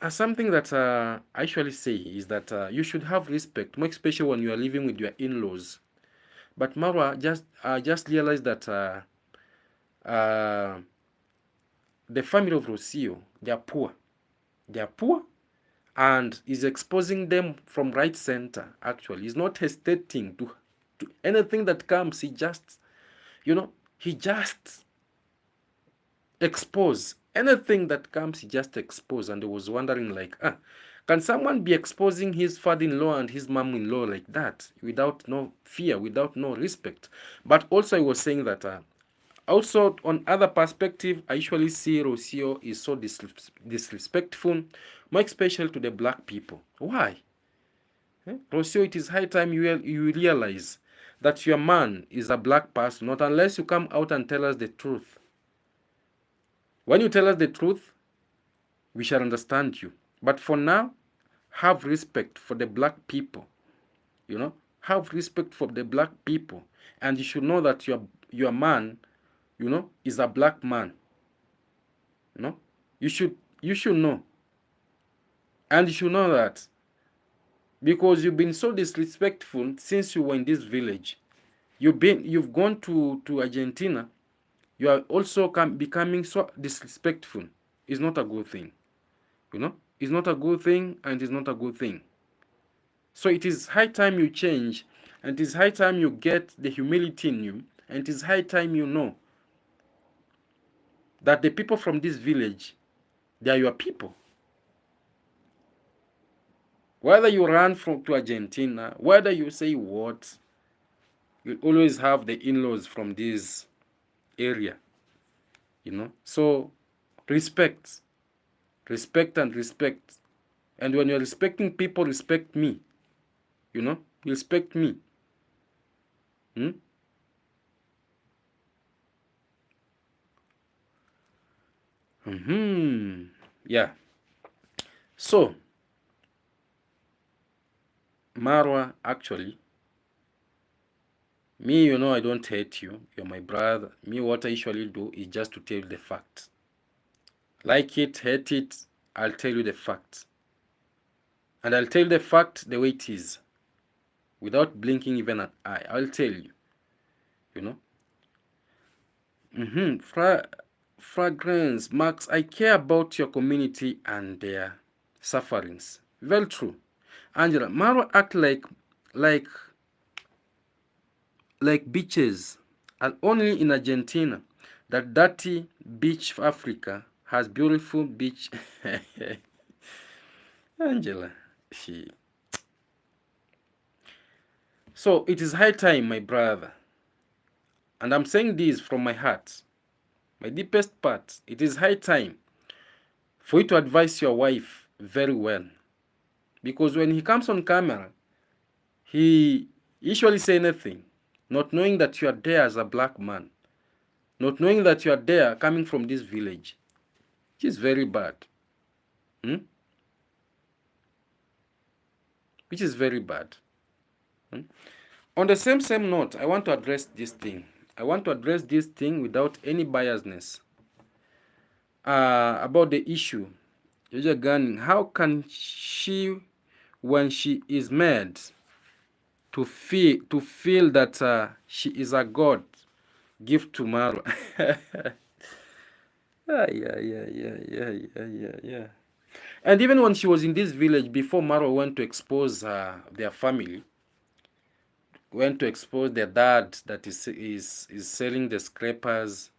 Something that I usually say is that you should have respect, more especially when you are living with your in-laws. But Marwa just realized that the family of Rocio, they are poor. And is exposing them from right center. Actually, he's not hesitating to anything that comes. He just expose anything that comes. He just expose. And I was wondering, like, can someone be exposing his father-in-law and his mom-in-law like that without no fear, without no respect? But also, I was saying that also, on other perspective, I usually see Rocio is so disrespectful, more especially to the black people. Why? Rocio, it is high time you realize that your man is a black person, not unless you come out and tell us the truth. When you tell us the truth, we shall understand you. But for now, have respect for the black people. Have respect for the black people. And you should know that your man, is a black man. You should know. And you should know that because you've been so disrespectful since you were in this village. You've gone to Argentina. You are also becoming so disrespectful. It's not a good thing. It's not a good thing, and it's not a good thing. So it is high time you change, and it is high time you get the humility in you, and it is high time you know that the people from this village, they are your people. Whether you run to Argentina, whether you say what, you always have the in-laws from this area. So respect and respect. And when you're respecting people, respect me. Respect me. Yeah. So Marwa, actually, me, I don't hate you. You're my brother. Me, what I usually do is just to tell you the fact. Like it, hate it, I'll tell you the fact. And I'll tell you the fact the way it is. Without blinking even an eye. I'll tell you. Fragrance, Max, I care about your community and their sufferings. Very true. Angela, Marwa act like beaches, and only in Argentina, that dirty beach of Africa has beautiful beach. Angela, So it is high time, my brother, and I'm saying this from my heart, my deepest part. It is high time for you to advise your wife very well, because when he comes on camera, he usually say anything, not knowing that you are there as a black man, not knowing that you are there coming from this village. It is very bad. Which is very bad. On the same note, I want to address this thing. I want to address this thing without any biasness. About the issue. How can she, when she is mad, to feel that she is a god, give to Marwa? Yeah. And even when she was in this village, before Marwa went to expose their family, went to expose their dad that is selling the scrapers,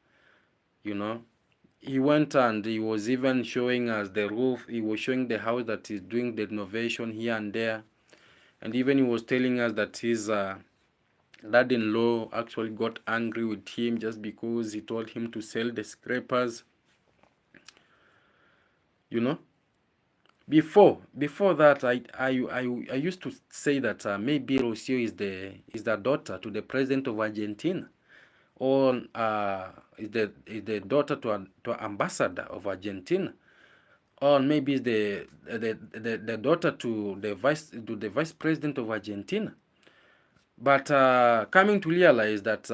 he went and he was even showing us the roof. He was showing the house that he's doing the renovation here and there. And even he was telling us that his dad-in-law actually got angry with him just because he told him to sell the scrapers. Before that, I used to say that maybe Rocio is the daughter to the president of Argentina, or is the daughter to an ambassador of Argentina, or maybe is the daughter to the vice president of Argentina. But coming to realize that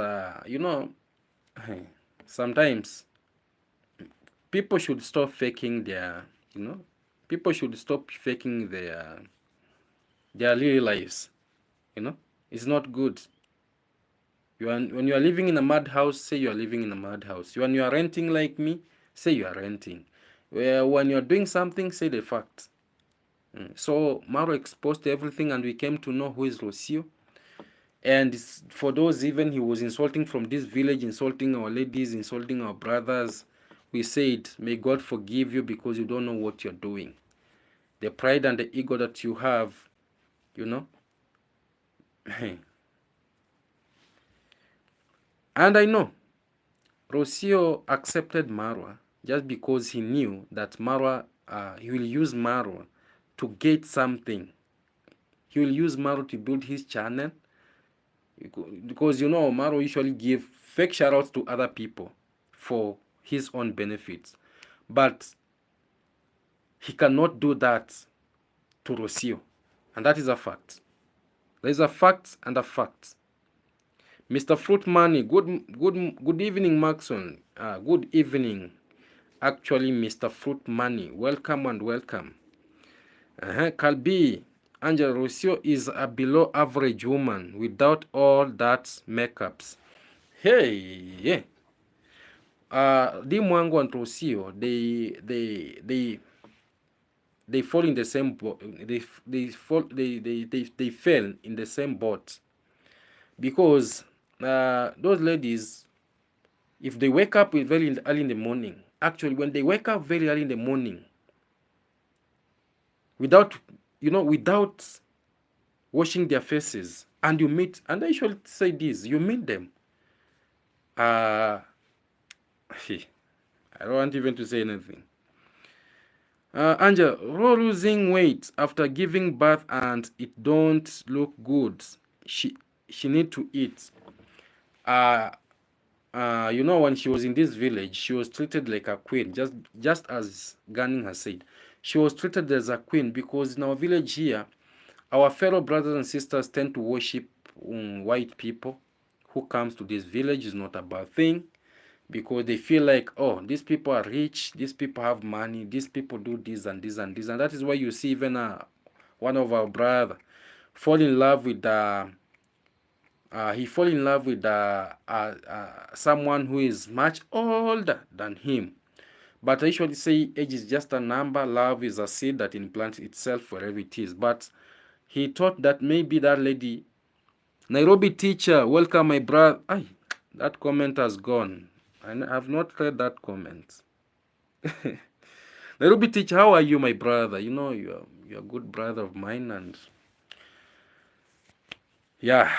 sometimes people should stop faking their people should stop faking their real lives. It's not good. When you are living in a madhouse, say you are living in a madhouse. When you are renting like me, say you are renting. When you are doing something, say the fact. So Maro exposed everything, and we came to know who is Rocio. And for those even he was insulting from this village, insulting our ladies, insulting our brothers, we said, may God forgive you because you don't know what you're doing. The pride and the ego that you have, And I know Rocio accepted Marwa just because he knew that Marwa, he will use Marwa to get something. He will use Marwa to build his channel. Because Marwa usually give fake shoutouts to other people for his own benefits. But he cannot do that to Rocio. And that is a fact. There is a fact and a fact. Mr. Fruit Money, good evening, Maxon. Good evening. Actually, Mr. Fruit Money, welcome and welcome. Kalbi, Angela Rocio is a below average woman without all that makeups. Hey, yeah. Di Mwango and Rocio, they fall in the same boat. They fell in the same boat because those ladies, if they wake up very early in the morning, actually when they wake up very early in the morning, without washing their faces, and you meet, and I usually say this, you meet them, I don't want even to say anything. Angel, losing weight after giving birth and it don't look good. She need to eat. When she was in this village, she was treated like a queen, just as Ganning has said. She was treated as a queen because in our village here, our fellow brothers and sisters tend to worship white people who comes to this village. Is not a bad thing, because they feel like, oh, these people are rich, these people have money, these people do this and this and this. And that is why you see even one of our brother fall in love with someone who is much older than him. But I usually say age is just a number, love is a seed that implants itself wherever it is. But he thought that maybe that lady, Nairobi teacher, welcome my brother. That comment has gone. I have not read that comment. Nairobi teacher, how are you, my brother? You're a good brother of mine, and yeah,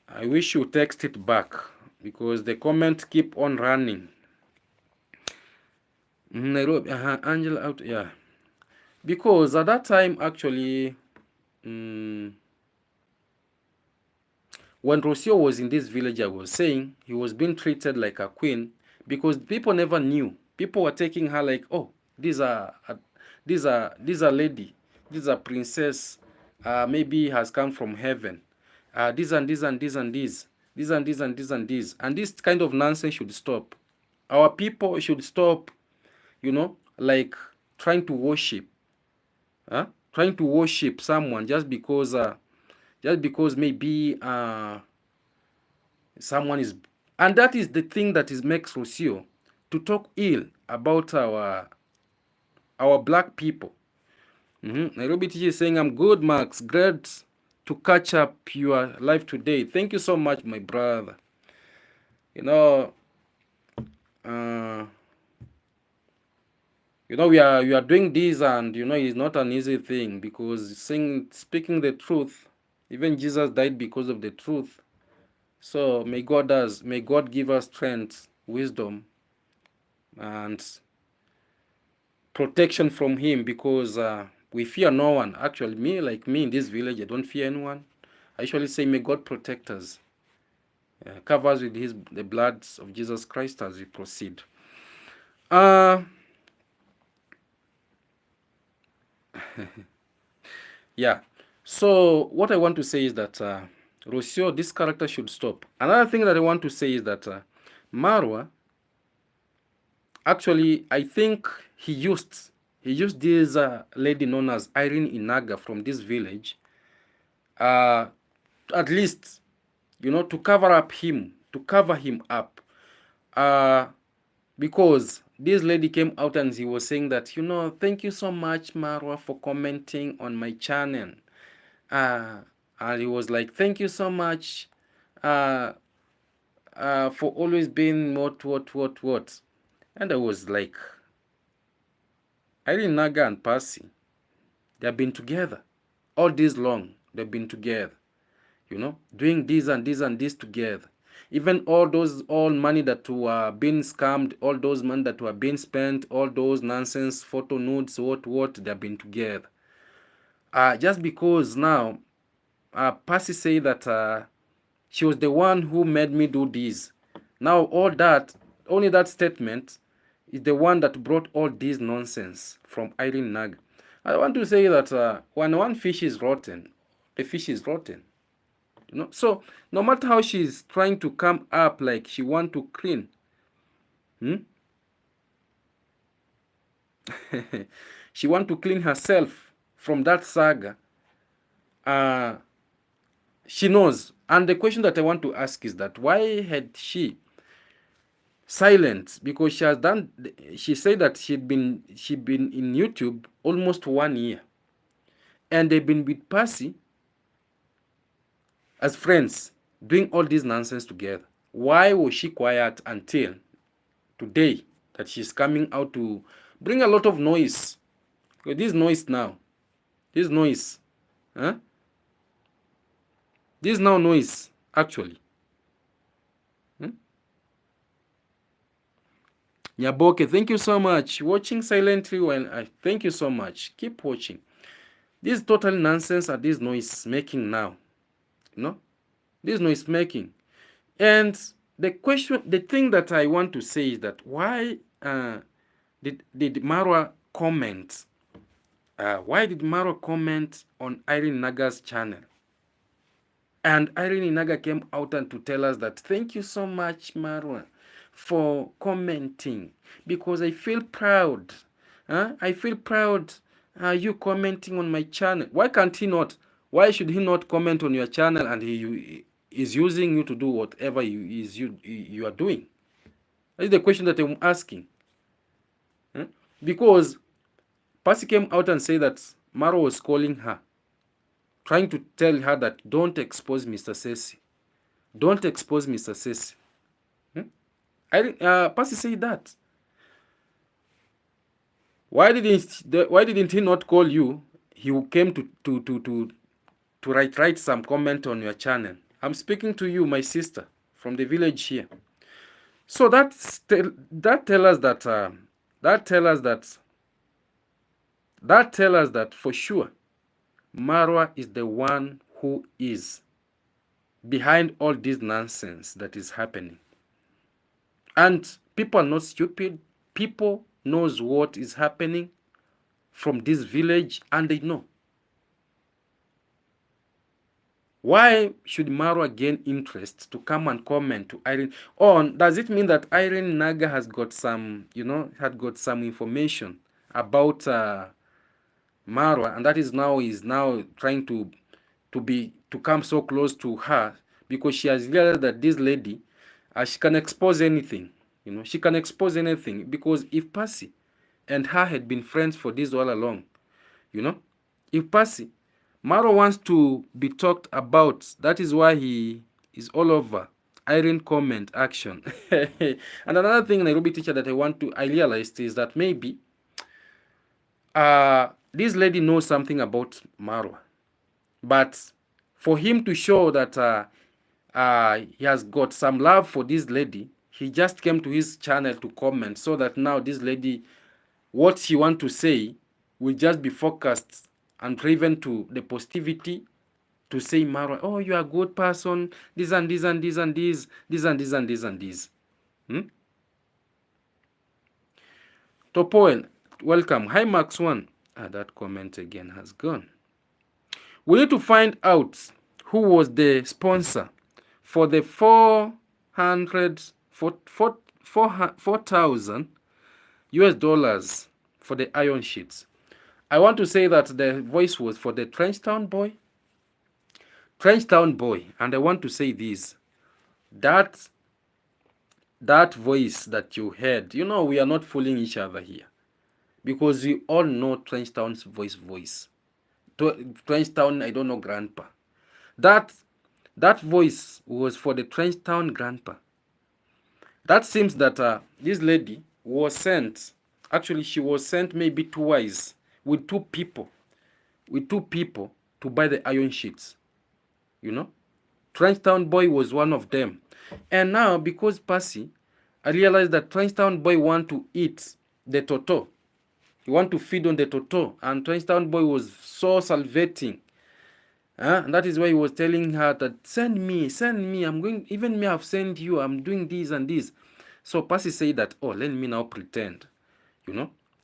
I wish you text it back because the comments keep on running. Nairobi, Angela out, yeah. Because at that time, actually, when Rocio was in this village, I was saying he was being treated like a queen because people never knew. People were taking her like, oh, these are lady, this is a princess, maybe has come from heaven. This and this and this and this, this and this and this and this, and this kind of nonsense should stop. Our people should stop, like trying to worship, someone just because maybe someone is, and that is the thing that makes Rocio to talk ill about our black people. Nairobi TG is saying, I'm good, Max. Great to catch up your live today. Thank you so much, my brother. We are doing this, and it's not an easy thing, because speaking the truth, even Jesus died because of the truth. So may God give us strength, wisdom, and protection from him, because we fear no one. Actually, me in this village, I don't fear anyone. I actually say, may God protect us, cover us with the blood of Jesus Christ as we proceed. Yeah. So what I want to say is that Rocio, this character should stop. Another thing that I want to say is that Marwa, actually, I think he used this lady known as Irene Inaga from this village, at least, to cover him up, because this lady came out and he was saying that, thank you so much, Marwa, for commenting on my channel. And he was like, thank you so much for always being what. And I was like, Irene Naga and Percy, they have been together all this long. They've been together, doing this and this and this together. Even all money that were being scammed, all those money that were being spent, all those nonsense photo nudes, what, they've been together. Just because now Percy said that she was the one who made me do this. Now only that statement is the one that brought all this nonsense from Irene Naga. I want to say that when one fish is rotten, the fish is rotten. So no matter how she's trying to come up, like she want to clean, she want to clean herself from that saga. She knows. And the question that I want to ask is that why had she silent? Because she said that she'd been in YouTube almost 1 year, and they've been with Percy as friends, doing all this nonsense together. Why was she quiet until today that she's coming out to bring a lot of noise? Because this noise, this now noise, actually. Nyaboke, thank you so much. Watching silently when thank you so much. Keep watching. This total nonsense are this noise making now. This noise making. And the thing that I want to say is that why did Marwa comment? Why did Marwa comment on Irene Naga's channel? And Irene Naga came out and to tell us that thank you so much, Marwa, for commenting, because I feel proud. I feel proud you commenting on my channel. Why can't he not? Why should he not comment on your channel and he is using you to do whatever you are doing? That's the question that I'm asking. Because Percy came out and said that Marwa was calling her, trying to tell her that don't expose Mr. Sesi. Don't expose Mr. Sesi. Percy said that. Why didn't he not call you? He came to write some comment on your channel. I'm speaking to you, my sister, from the village here. So that tell us that for sure Marwa is the one who is behind all this nonsense that is happening. And people are not stupid. People knows what is happening from this village, and they know. Why should Marwa gain interest to come and comment to Irene? Does it mean that Irene Naga has got some, had got some information about Marwa, and that is now trying to come so close to her, because she has realized that this lady, she can expose anything. She can expose anything, because if Percy and her had been friends for this all along, if Percy, Maro wants to be talked about, that is why he is all over Irene comment action. And another thing, Nairobi teacher, that I realized is that maybe this lady knows something about Marwa, but for him to show that he has got some love for this lady, he just came to his channel to comment, so that now this lady, what she want to say will just be focused and driven to the positivity, to say Marwa, oh, you are a good person, this and this and this and this, this and this and this and this. Topoen, welcome. Hi, Max One. That comment again has gone. We need to find out who was the sponsor for the 4,000 US dollars for the iron sheets. I want to say that the voice was for the Trenchtown boy. And I want to say this, that voice that you heard, we are not fooling each other here, because we all know Trenchtown's voice. Trenchtown, I don't know, grandpa. That voice was for the Trenchtown grandpa. That seems that this lady was sent. Actually, she was sent maybe twice with two people to buy the iron sheets. Trenchtown boy was one of them. And now, because Percy, I realized that Trenchtown boy want to eat the toto. He want to feed on the toto. And Trenchtown boy was so salivating. And that is why he was telling her that, send me, I'm going, even me, I've sent you, I'm doing this and this. So Percy said that, let me now pretend,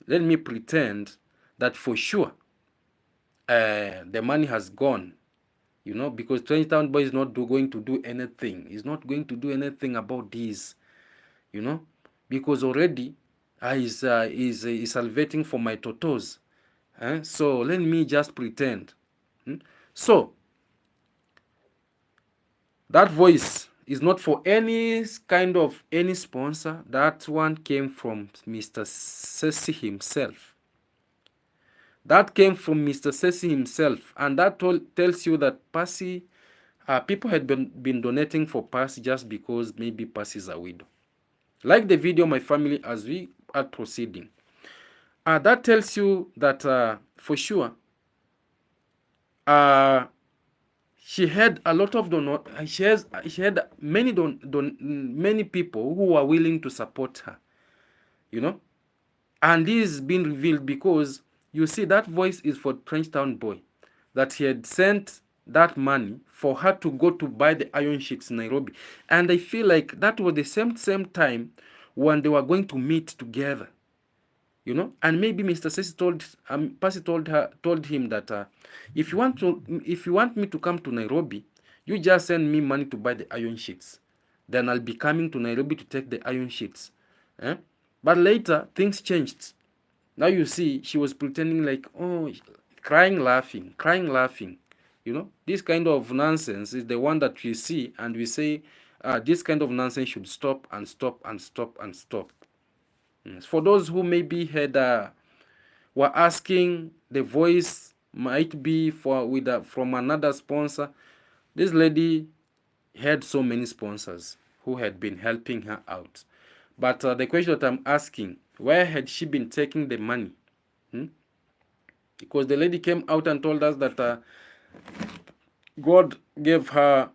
let me pretend that for sure the money has gone, because Trenchtown boy is not going to do anything. He's not going to do anything about this, because already he's salvating for my totos. So let me just pretend. So that voice is not for any kind of any sponsor. That one came from Mr. Sesi himself. That came from Mr. Sesi himself, and that tells you that Percy, people had been donating for Percy just because maybe Percy is a widow. Like the video, my family, as we are proceeding. That tells you that for sure, she had a lot of she had many people who are willing to support her, and this is being revealed because you see that voice is for Trenchtown boy, that he had sent that money for her to go to buy the iron sheets in Nairobi. And I feel like that was the same time when they were going to meet together, and maybe Mr. Sesi Percy told him that if you want me to come to Nairobi, you just send me money to buy the iron sheets. Then I'll be coming to Nairobi to take the iron sheets. But later things changed. Now you see, she was pretending like, crying, laughing. This kind of nonsense is the one that we see, and we say this kind of nonsense should stop and stop and stop and stop. For those who maybe were asking, the voice might be from another sponsor. This lady had so many sponsors who had been helping her out. But the question that I'm asking, where had she been taking the money? Because the lady came out and told us that God gave her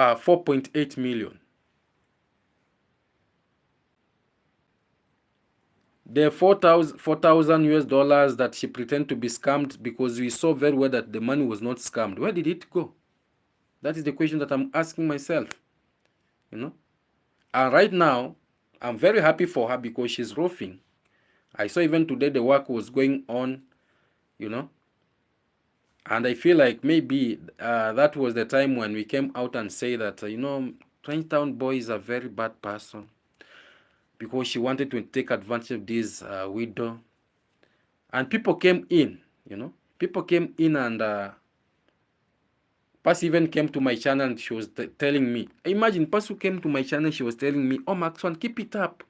4.8 million. The 4,000 US dollars that she pretended to be scammed, because we saw very well that the money was not scammed. Where did it go? That is the question that I'm asking myself. And right now, I'm very happy for her because she's roofing. I saw even today the work was going on, you know, and I feel like maybe that was the time when we came out and say that, Town boy is a very bad person because she wanted to take advantage of this widow. And people came in, people came in, and Pass even came to my channel and she was telling me, imagine Pass who came to my channel, she was telling me, oh Maxon, keep it up,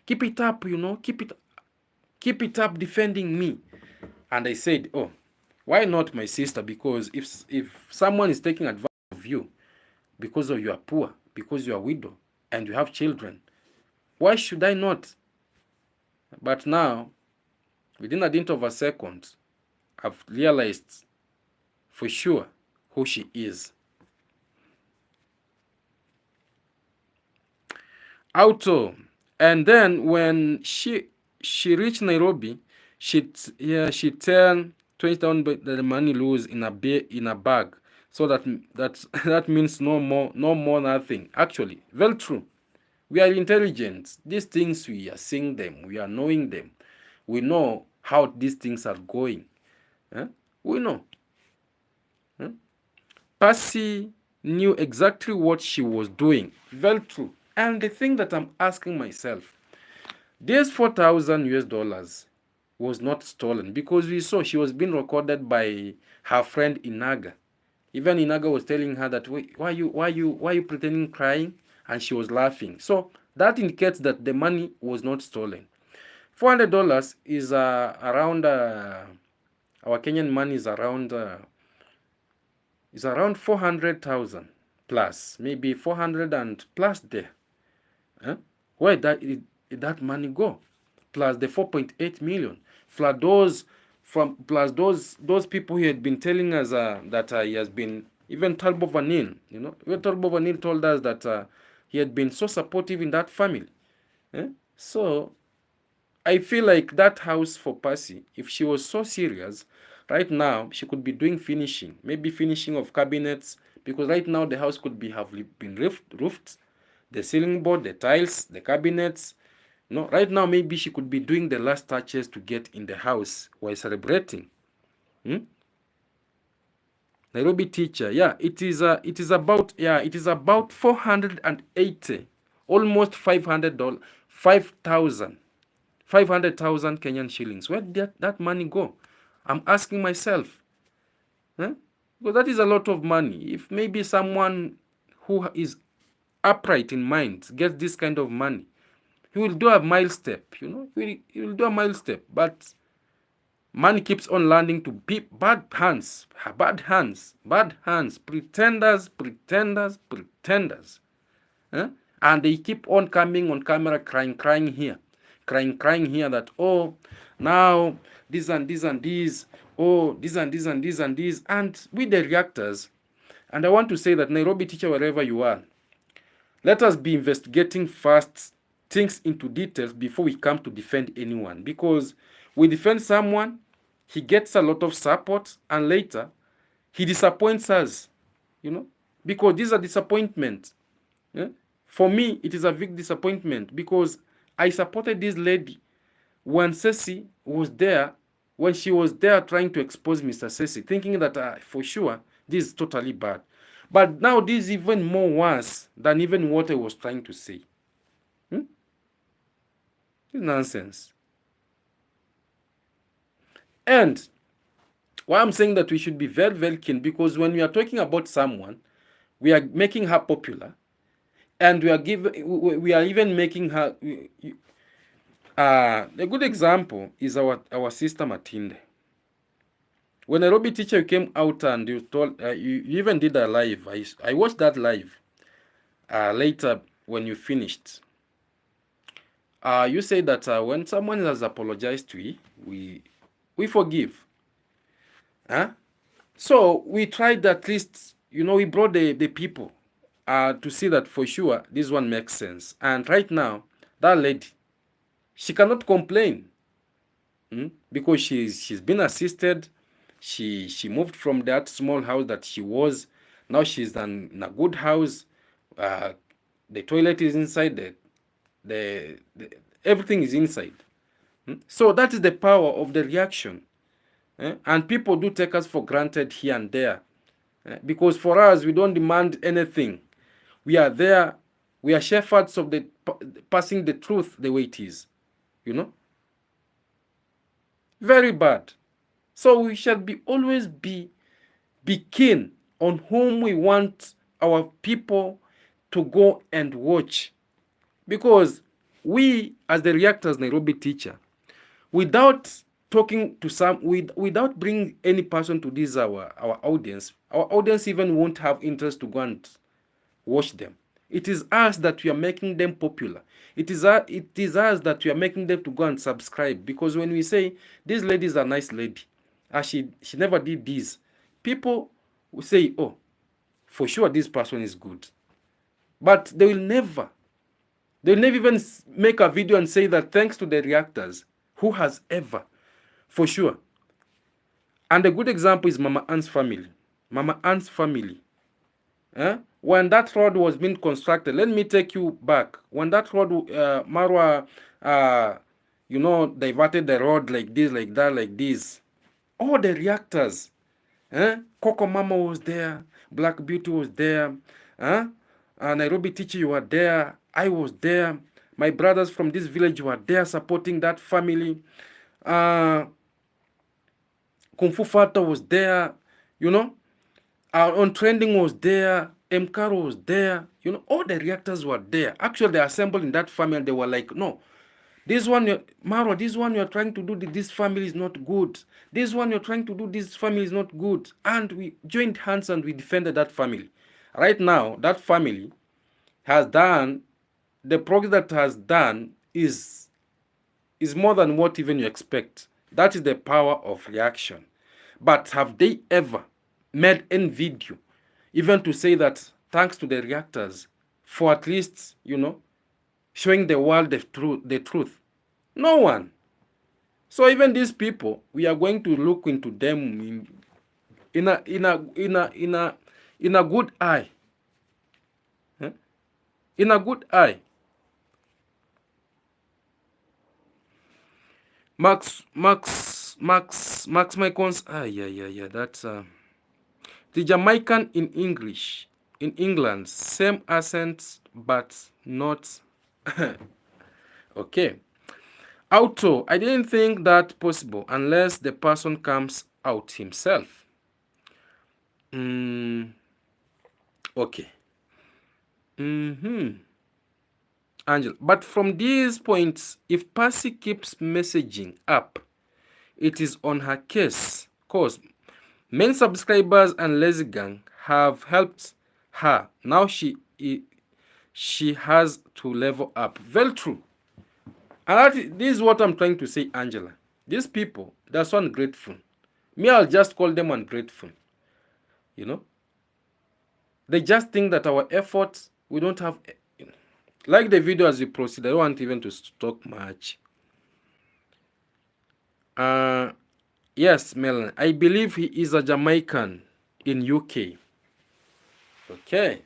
keep it up, keep it up defending me. And I said, oh, why not, my sister? Because if someone is taking advantage of you because of you are poor, because you are widow, and you have children, why should I not? But now, within a dint of a second, I've realized for sure who she is. Auto. And then when she reached Nairobi, she turned 20,000 the money loose in a bag. So that means no more nothing. Actually, very true. We are intelligent. These things, we are seeing them, we are knowing them. We know how these things are going. We know. Percy knew exactly what she was doing. Very true. And the thing that I'm asking myself, this 4,000 US dollars was not stolen, because we saw she was being recorded by her friend Inaga. Even Inaga was telling her that, why you pretending crying? And she was laughing. So that indicates that the money was not stolen. $400 is around our Kenyan money is around 400,000 plus, maybe 400 and plus there. Where that money go? Plus the 4.8 million, plus those people who had been telling us that he has been, even Talbo Vanil, Talbo Vanil told us that he had been so supportive in that family. So I feel like that house for Percy, if she was so serious, right now she could be doing finishing, maybe finishing of cabinets, because right now the house could have been roofed, the ceiling board, the tiles, the cabinets. Right now maybe she could be doing the last touches to get in the house while celebrating. Nairobi teacher, it is about 480, almost $500, 500,000 Kenyan shillings. Where did that money go? I'm asking myself. Because that is a lot of money. If maybe someone who is upright in mind gets this kind of money, he will do a mile step, he will do a mile step. But money keeps on landing to bad hands, pretenders. And they keep on coming on camera crying here that, oh, now this and this and this, oh, this and this and this and this. And with the reactors, and I want to say that Nairobi teacher, wherever you are, let us be investigating first things into details before we come to defend anyone. Because we defend someone, he gets a lot of support, and later he disappoints us, because these are disappointments. For me, it is a big disappointment, because I supported this lady when Ceci was there, when she was there trying to expose Mr. Ceci, thinking that for sure this is totally bad. But now this is even more worse than even what I was trying to say. It's nonsense. And why I'm saying that we should be very, very keen, because when we are talking about someone, we are making her popular, and we are even making her. A good example is our sister Matinde. When Nairobi teacher came out and you told, you even did a live. I watched that live later when you finished. You say that when someone has apologized to we forgive. So we tried at least, we brought the people to see that for sure this one makes sense. And right now, that lady, she cannot complain because she's been assisted. She moved from that small house that she was. Now she's in a good house. The toilet is inside. The everything is inside. So that is the power of the reaction. And people do take us for granted here and there. Because for us, we don't demand anything. We are there. We are shepherds of the passing the truth the way it is. Very bad. So we shall always be keen on whom we want our people to go and watch. Because we, as the Reactors Nairobi teacher, without talking to without bringing any person to this our audience even won't have interest to go and watch them. It is us that we are making them popular. It is us that we are making them to go and subscribe. Because when we say this lady is a nice lady, she never did this, people will say, oh, for sure this person is good. But they will never even make a video and say that thanks to the Reactors, who has ever, for sure. And a good example is Mama Ann's family. Mama Ann's family. When that road was being constructed, let me take you back. When that road, Marwa, diverted the road like this, like that, like this, all the Reactors, Coco Mama was there, Black Beauty was there, Nairobi teacher, you were there, I was there, my brothers from this village were there supporting that family. Kung Fu Fata was there, On Trending was there, Mkaro was there, all the Reactors were there. Actually, they assembled in that family and they were like, no, this one, Maro, this one you're trying to do, this family is not good. This one you're trying to do, this family is not good. And we joined hands and we defended that family. Right now, that family has done, the progress that has done is more than what even you expect. That is the power of reaction. But have they ever made any video, even to say that thanks to the Reactors for at least, showing the world the truth? No one. So even these people, we are going to look into them in a good eye. In a good eye. Max Mycons. Yeah. That's the Jamaican in English. In England, same accent but not. Okay. Auto, I didn't think that possible unless the person comes out himself. Okay. Angela, but from these points, if Percy keeps messaging up, it is on her case. Cause many subscribers and Lazy Gang have helped her. Now she has to level up. Very true. And this is what I'm trying to say, Angela. These people, they're so ungrateful. Me, I'll just call them ungrateful. They just think that our efforts, we don't have. Like the video as we proceed, I don't want even to talk much. Yes, Melanie, I believe he is a Jamaican in UK. Okay.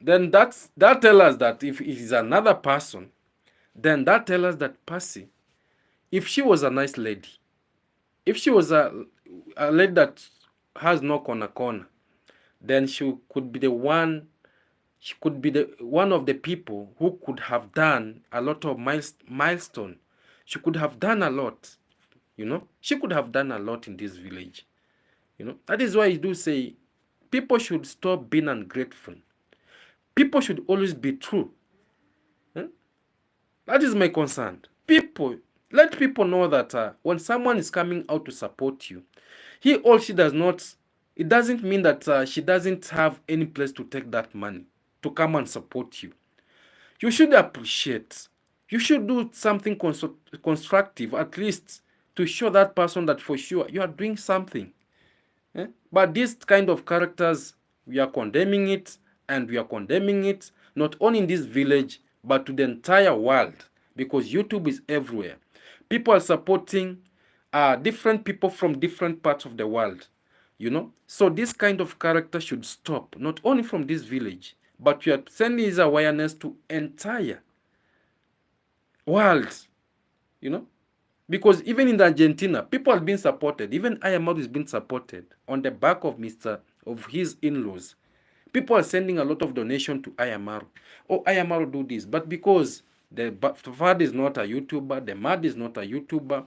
Then that tells us that if it is another person, then that tells us that Percy, if she was a nice lady, if she was a lady that has no corner, then she could be the one. She could be one of the people who could have done a lot of milestone. She could have done a lot, She could have done a lot in this village, That is why I do say people should stop being ungrateful. People should always be true. That is my concern. Let people know that when someone is coming out to support you, he or she does not, it doesn't mean that she doesn't have any place to take that money to come and support you. You should appreciate. You should do something constructive, at least to show that person that for sure you are doing something. But these kind of characters, we are condemning it, and we are condemning it not only in this village, but to the entire world, because YouTube is everywhere. People are supporting different people from different parts of the world, So this kind of character should stop, not only from this village, but we are sending this awareness to entire world, you know. Because even in Argentina, people have been supported. Even Ayamaro is being supported on the back of his in-laws. People are sending a lot of donation to Ayamaro. Oh, Ayamaro do this. But because the father is not a YouTuber, the mother is not a YouTuber,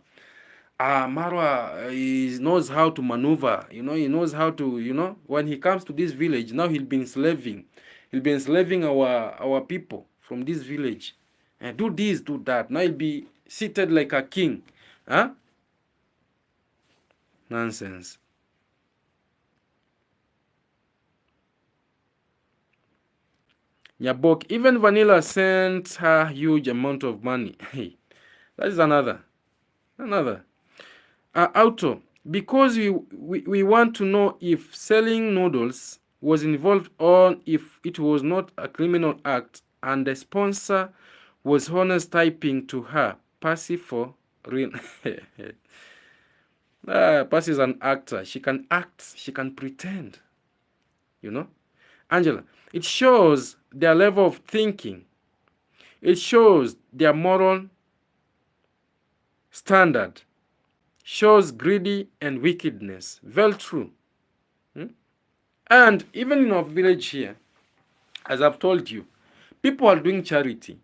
Marwa he knows how to maneuver. You know, he knows how to, you know, when he comes to this village, now he'll be enslaving. He'll be enslaving our people from this village. And do this, do that. Now he'll be seated like a king. Huh? Nonsense. Nyabok, even Vanilla sent her huge amount of money. Hey, that is another. Auto, because we want to know if selling noodles was involved or if it was not a criminal act, and the sponsor was honest typing to her. Passy for real. Passy is an actor. She can act. She can pretend. You know? Angela, it shows their level of thinking. It shows their moral standard. Shows greedy and wickedness. Very true. And even in our village here, as I've told you, people are doing charity.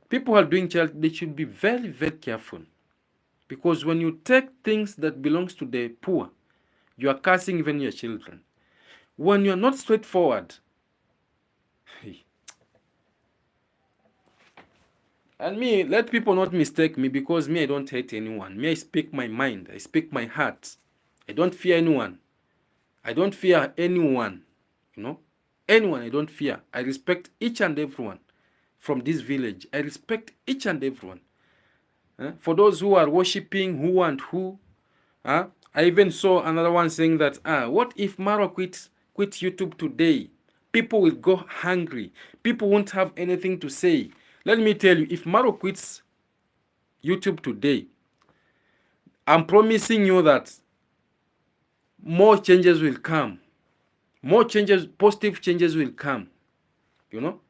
People are doing charity. They should be very, very careful. Because when you take things that belongs to the poor, you are cursing even your children. When you are not straightforward, and me, let people not mistake me, because me, I don't hate anyone. Me, I speak my mind. I speak my heart. I don't fear anyone. I don't fear anyone, you know. Anyone I don't fear. I respect each and everyone from this village. I respect each and everyone. For those who are worshipping who and who, I even saw another one saying that, what if Marwa quit YouTube today? People will go hungry. People won't have anything to say. Let me tell you, if Marwa quits YouTube today, I'm promising you that more changes will come. More changes, positive changes will come. You know?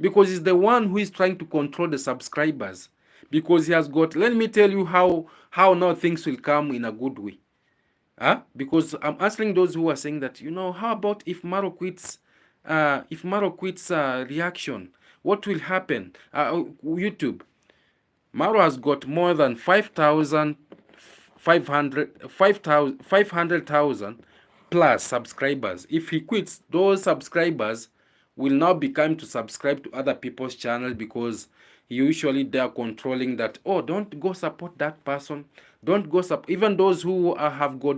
Because he's the one who is trying to control the subscribers. Because he has got, let me tell you how now things will come in a good way. Because I'm answering those who are saying that, you know, how about if Maro quits reaction, what will happen? YouTube. Maro has got more than 500,000 plus subscribers. If he quits, those subscribers will now become to subscribe to other people's channels, because usually they are controlling that, oh, don't go support that person, don't go support. Even those who have got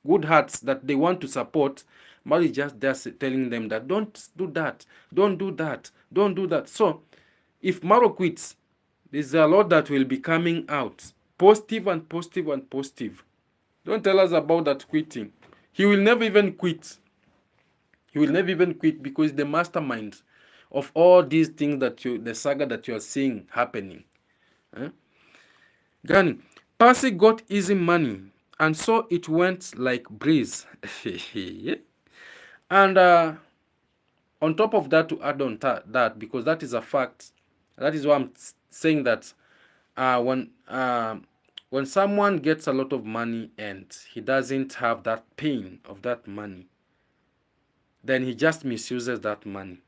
good hearts that they want to support, Maro is just there telling them that don't do that, don't do that, don't do that. So if Maro quits, there's a lot that will be coming out, positive and positive and positive. Don't tell us about that quitting. He will never even quit. He will never even quit, because the mastermind of all these things that the saga that you are seeing happening. Granny, Percy got easy money, and so it went like breeze. And on top of that, to add on that, because that is a fact, that is why I'm saying that when someone gets a lot of money and he doesn't have that pain of that money, then he just misuses that money.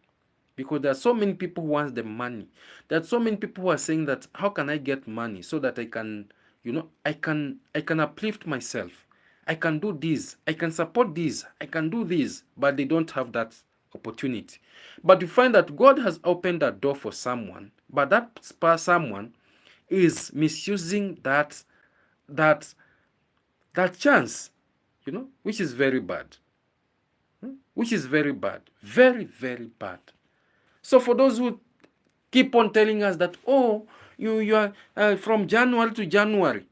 Because there are so many people who want the money. There are so many people who are saying that, how can I get money so that I can, you know, I can uplift myself. I can do this. I can support this. I can do this. But they don't have that opportunity. But you find that God has opened that door for someone, but that someone is misusing that chance, you know, which is very bad. Which is very bad. Very, very bad. So for those who keep on telling us that, oh, you are from January to January,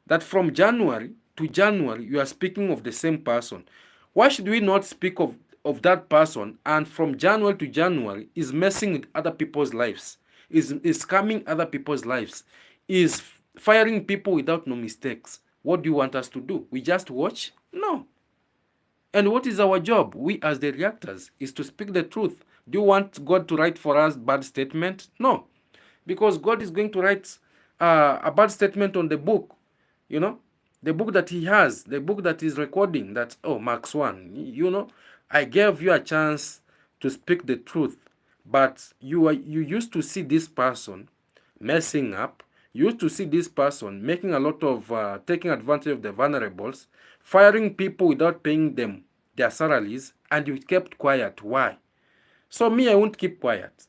that from January to January you are speaking of the same person, why should we not speak of that person, and from January to January is messing with other people's lives, is scamming other people's lives, is firing people without no mistakes? What do you want us to do? We just watch? No. And what is our job? We as the reactors is to speak the truth. Do you want God to write for us bad statement? No. because God is going to write a bad statement on the book, you know, the book that he has, the book that is recording that, oh, Max 1, you know, I gave you a chance to speak the truth, but you used to see this person messing up. You used to see this person making a lot of taking advantage of the vulnerables, firing people without paying them their salaries, and you kept quiet. Why? So me, I won't keep quiet.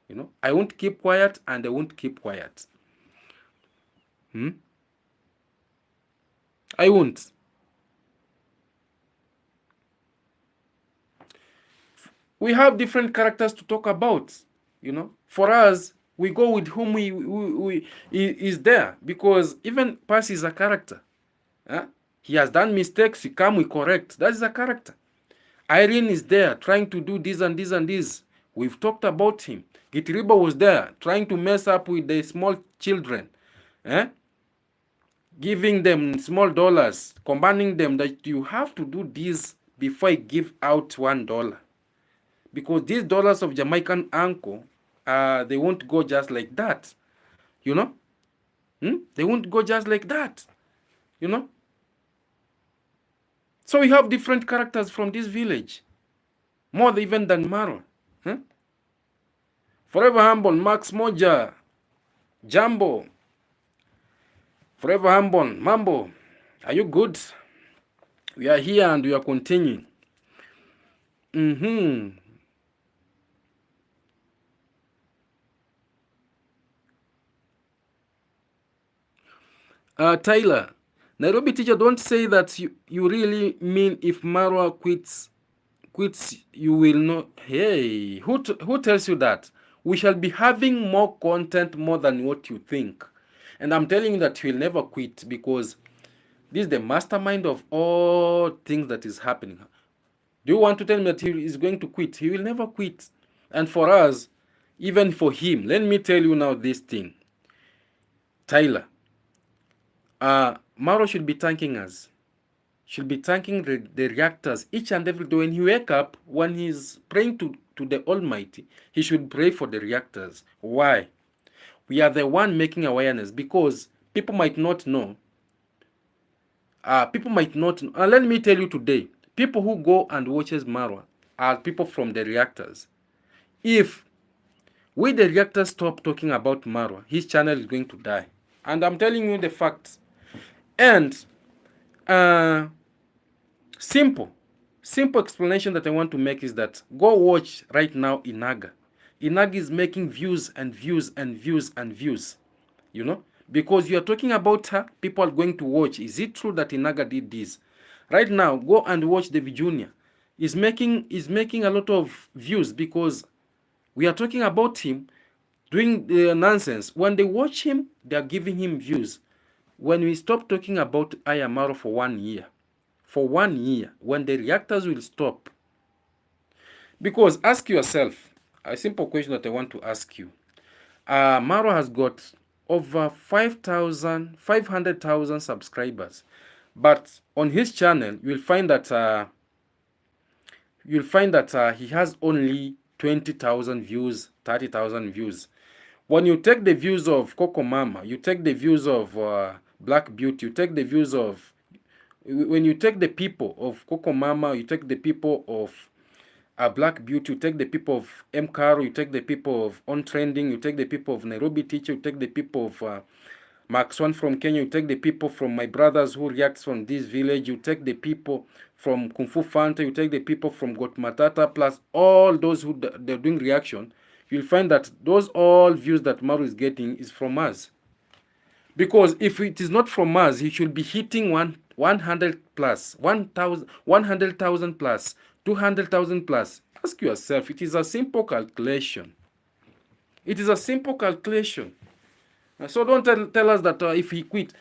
You know, I won't keep quiet, and I won't keep quiet. I won't. We have different characters to talk about. You know, for us, we go with whom we is there, because even Percy is a character. Huh? He has done mistakes. We come, we correct. That is a character. Irene is there trying to do this and this and this. We've talked about him. Gitiriba was there trying to mess up with the small children. Eh? Giving them small dollars, commanding them that you have to do this before I give out $1. Because these dollars of Jamaican uncle, they won't go just like that. You know? They won't go just like that. You know? So we have different characters from this village. More even than Marwa. Huh? Forever Humble, Max Moja, Jambo. Forever Humble, Mambo. Are you good? We are here and we are continuing. Tyler, Nairobi teacher, don't say that you really mean if Marwa quits, you will not. Hey, who tells you that? We shall be having more content more than what you think. And I'm telling you that he will never quit, because this is the mastermind of all things that is happening. Do you want to tell me that he is going to quit? He will never quit. And for us, even for him, let me tell you now this thing. Tyler, Maro should be thanking us. Should be thanking the reactors each and every day. When he wake up, when he's praying to the Almighty, he should pray for the reactors. Why? We are the one making awareness, because people might not know. People might not know. Let me tell you today, people who go and watches Marwa are people from the reactors. If we the reactors stop talking about Marwa, his channel is going to die. And I'm telling you the facts. And simple explanation that I want to make is that go watch right now Inaga. Inaga is making views and views and views and views. You know, because you are talking about her, people are going to watch. Is it true that Inaga did this? Right now, go and watch davyjnr. Is making a lot of views, because we are talking about him doing the nonsense. When they watch him, they are giving him views. When we stop talking about Ayamaro for 1 year, when the reactors will stop. Because ask yourself, a simple question that I want to ask you. Maro has got over 500,000 subscribers. But on his channel, you'll find that he has only 20,000 views, 30,000 views. When you take the views of Coco Mama, you take the views of Black Beauty, you take the views of, when you take the people of Coco Mama, you take the people of Black Beauty, you take the people of M. Caro, you take the people of On Trending, you take the people of Nairobi Teacher, you take the people of Max One from Kenya, you take the people from My Brothers Who Reacts from this village, you take the people from Kung Fu Fanta, you take the people from Got Matata, plus all those who they're doing reaction, you'll find that those all views that Maru is getting is from us. Because if it is not from us, he should be hitting 100 plus, 100,000 plus, 200,000 plus. Ask yourself, it is a simple calculation. It is a simple calculation. So don't tell us that if he quit.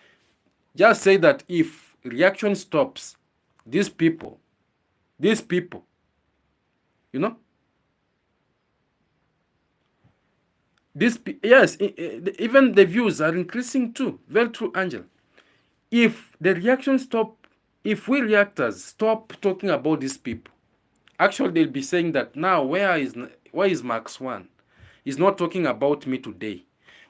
Just say that if reaction stops, these people, you know, yes, even the views are increasing too. Very true, Angel. If the reaction stop, if we reactors stop talking about these people, actually they'll be saying that now where is Max One? He's not talking about me today.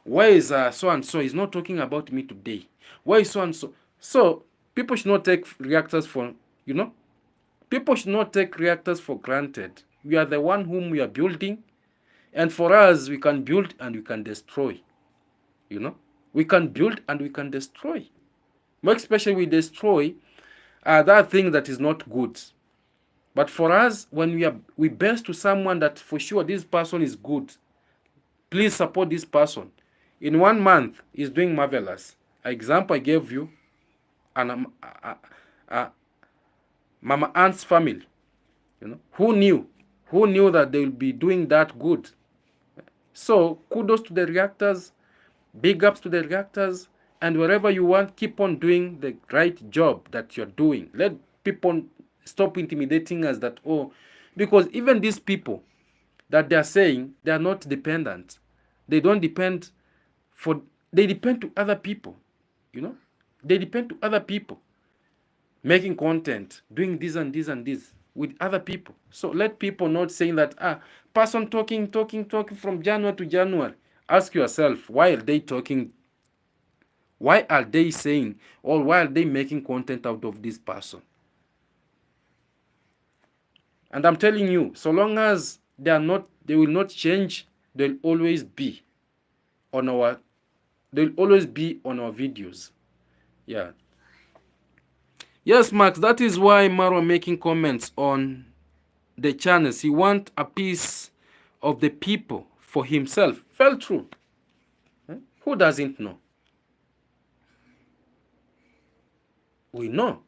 Why is so and so? He's not talking about me today. Why is so and so? So people should not take reactors for, people should not take reactors for granted. We are the one whom we are building, and for us, we can build and we can destroy. We can build and we can destroy. More especially, we destroy that thing that is not good. But for us, when we best to someone that for sure this person is good, please support this person. In 1 month, he's doing marvelous. Example I gave you, and Mama Aunt's family. Who knew that they will be doing that good? So kudos to the reactors, big ups to the reactors, and wherever you want, keep on doing the right job that you're doing. Let people stop intimidating us that, because even these people that they're saying they are not dependent. They don't depend they depend to other people, They depend to other people, making content, doing this and this and this with other people. So let people not saying that, person talking from January to January. Ask yourself, why are they talking? Why are they saying, or why are they making content out of this person? And I'm telling you, so long as they will not change, they'll always be on our videos. Yeah. Yes, Max, that is why Marwa making comments on the channels. He want a piece of the people for himself. Fell true. Who doesn't know? We know.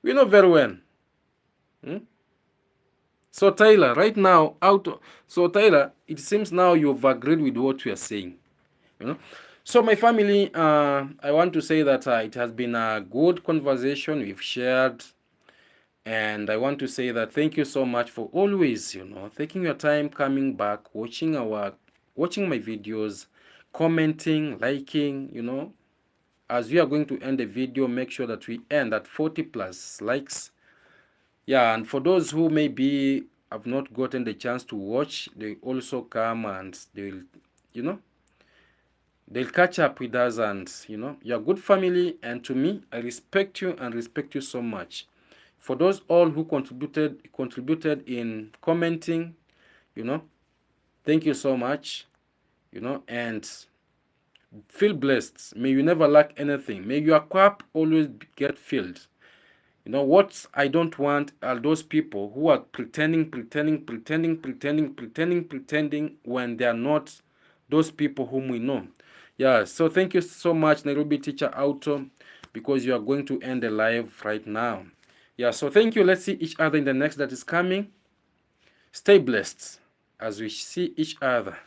We know very well. So Tyler, right now, Tyler, it seems now you've agreed with what we are saying. So my family, I want to say that it has been a good conversation we've shared, and I want to say that thank you so much for always, taking your time, coming back, watching my videos, commenting, liking, As we are going to end the video, make sure that we end at 40 plus likes. Yeah, and for those who maybe have not gotten the chance to watch, they also come and they'll catch up with us, and you're a good family, and to me, I respect you and respect you so much. For those all who contributed in commenting, thank you so much, and feel blessed. May you never lack anything. May your cup always get filled. What I don't want are those people who are pretending when they are not those people whom we know. Yeah, so thank you so much, Nairobi Teacher Auto, because you are going to end the live right now. Yeah, so thank you. Let's see each other in the next that is coming. Stay blessed as we see each other,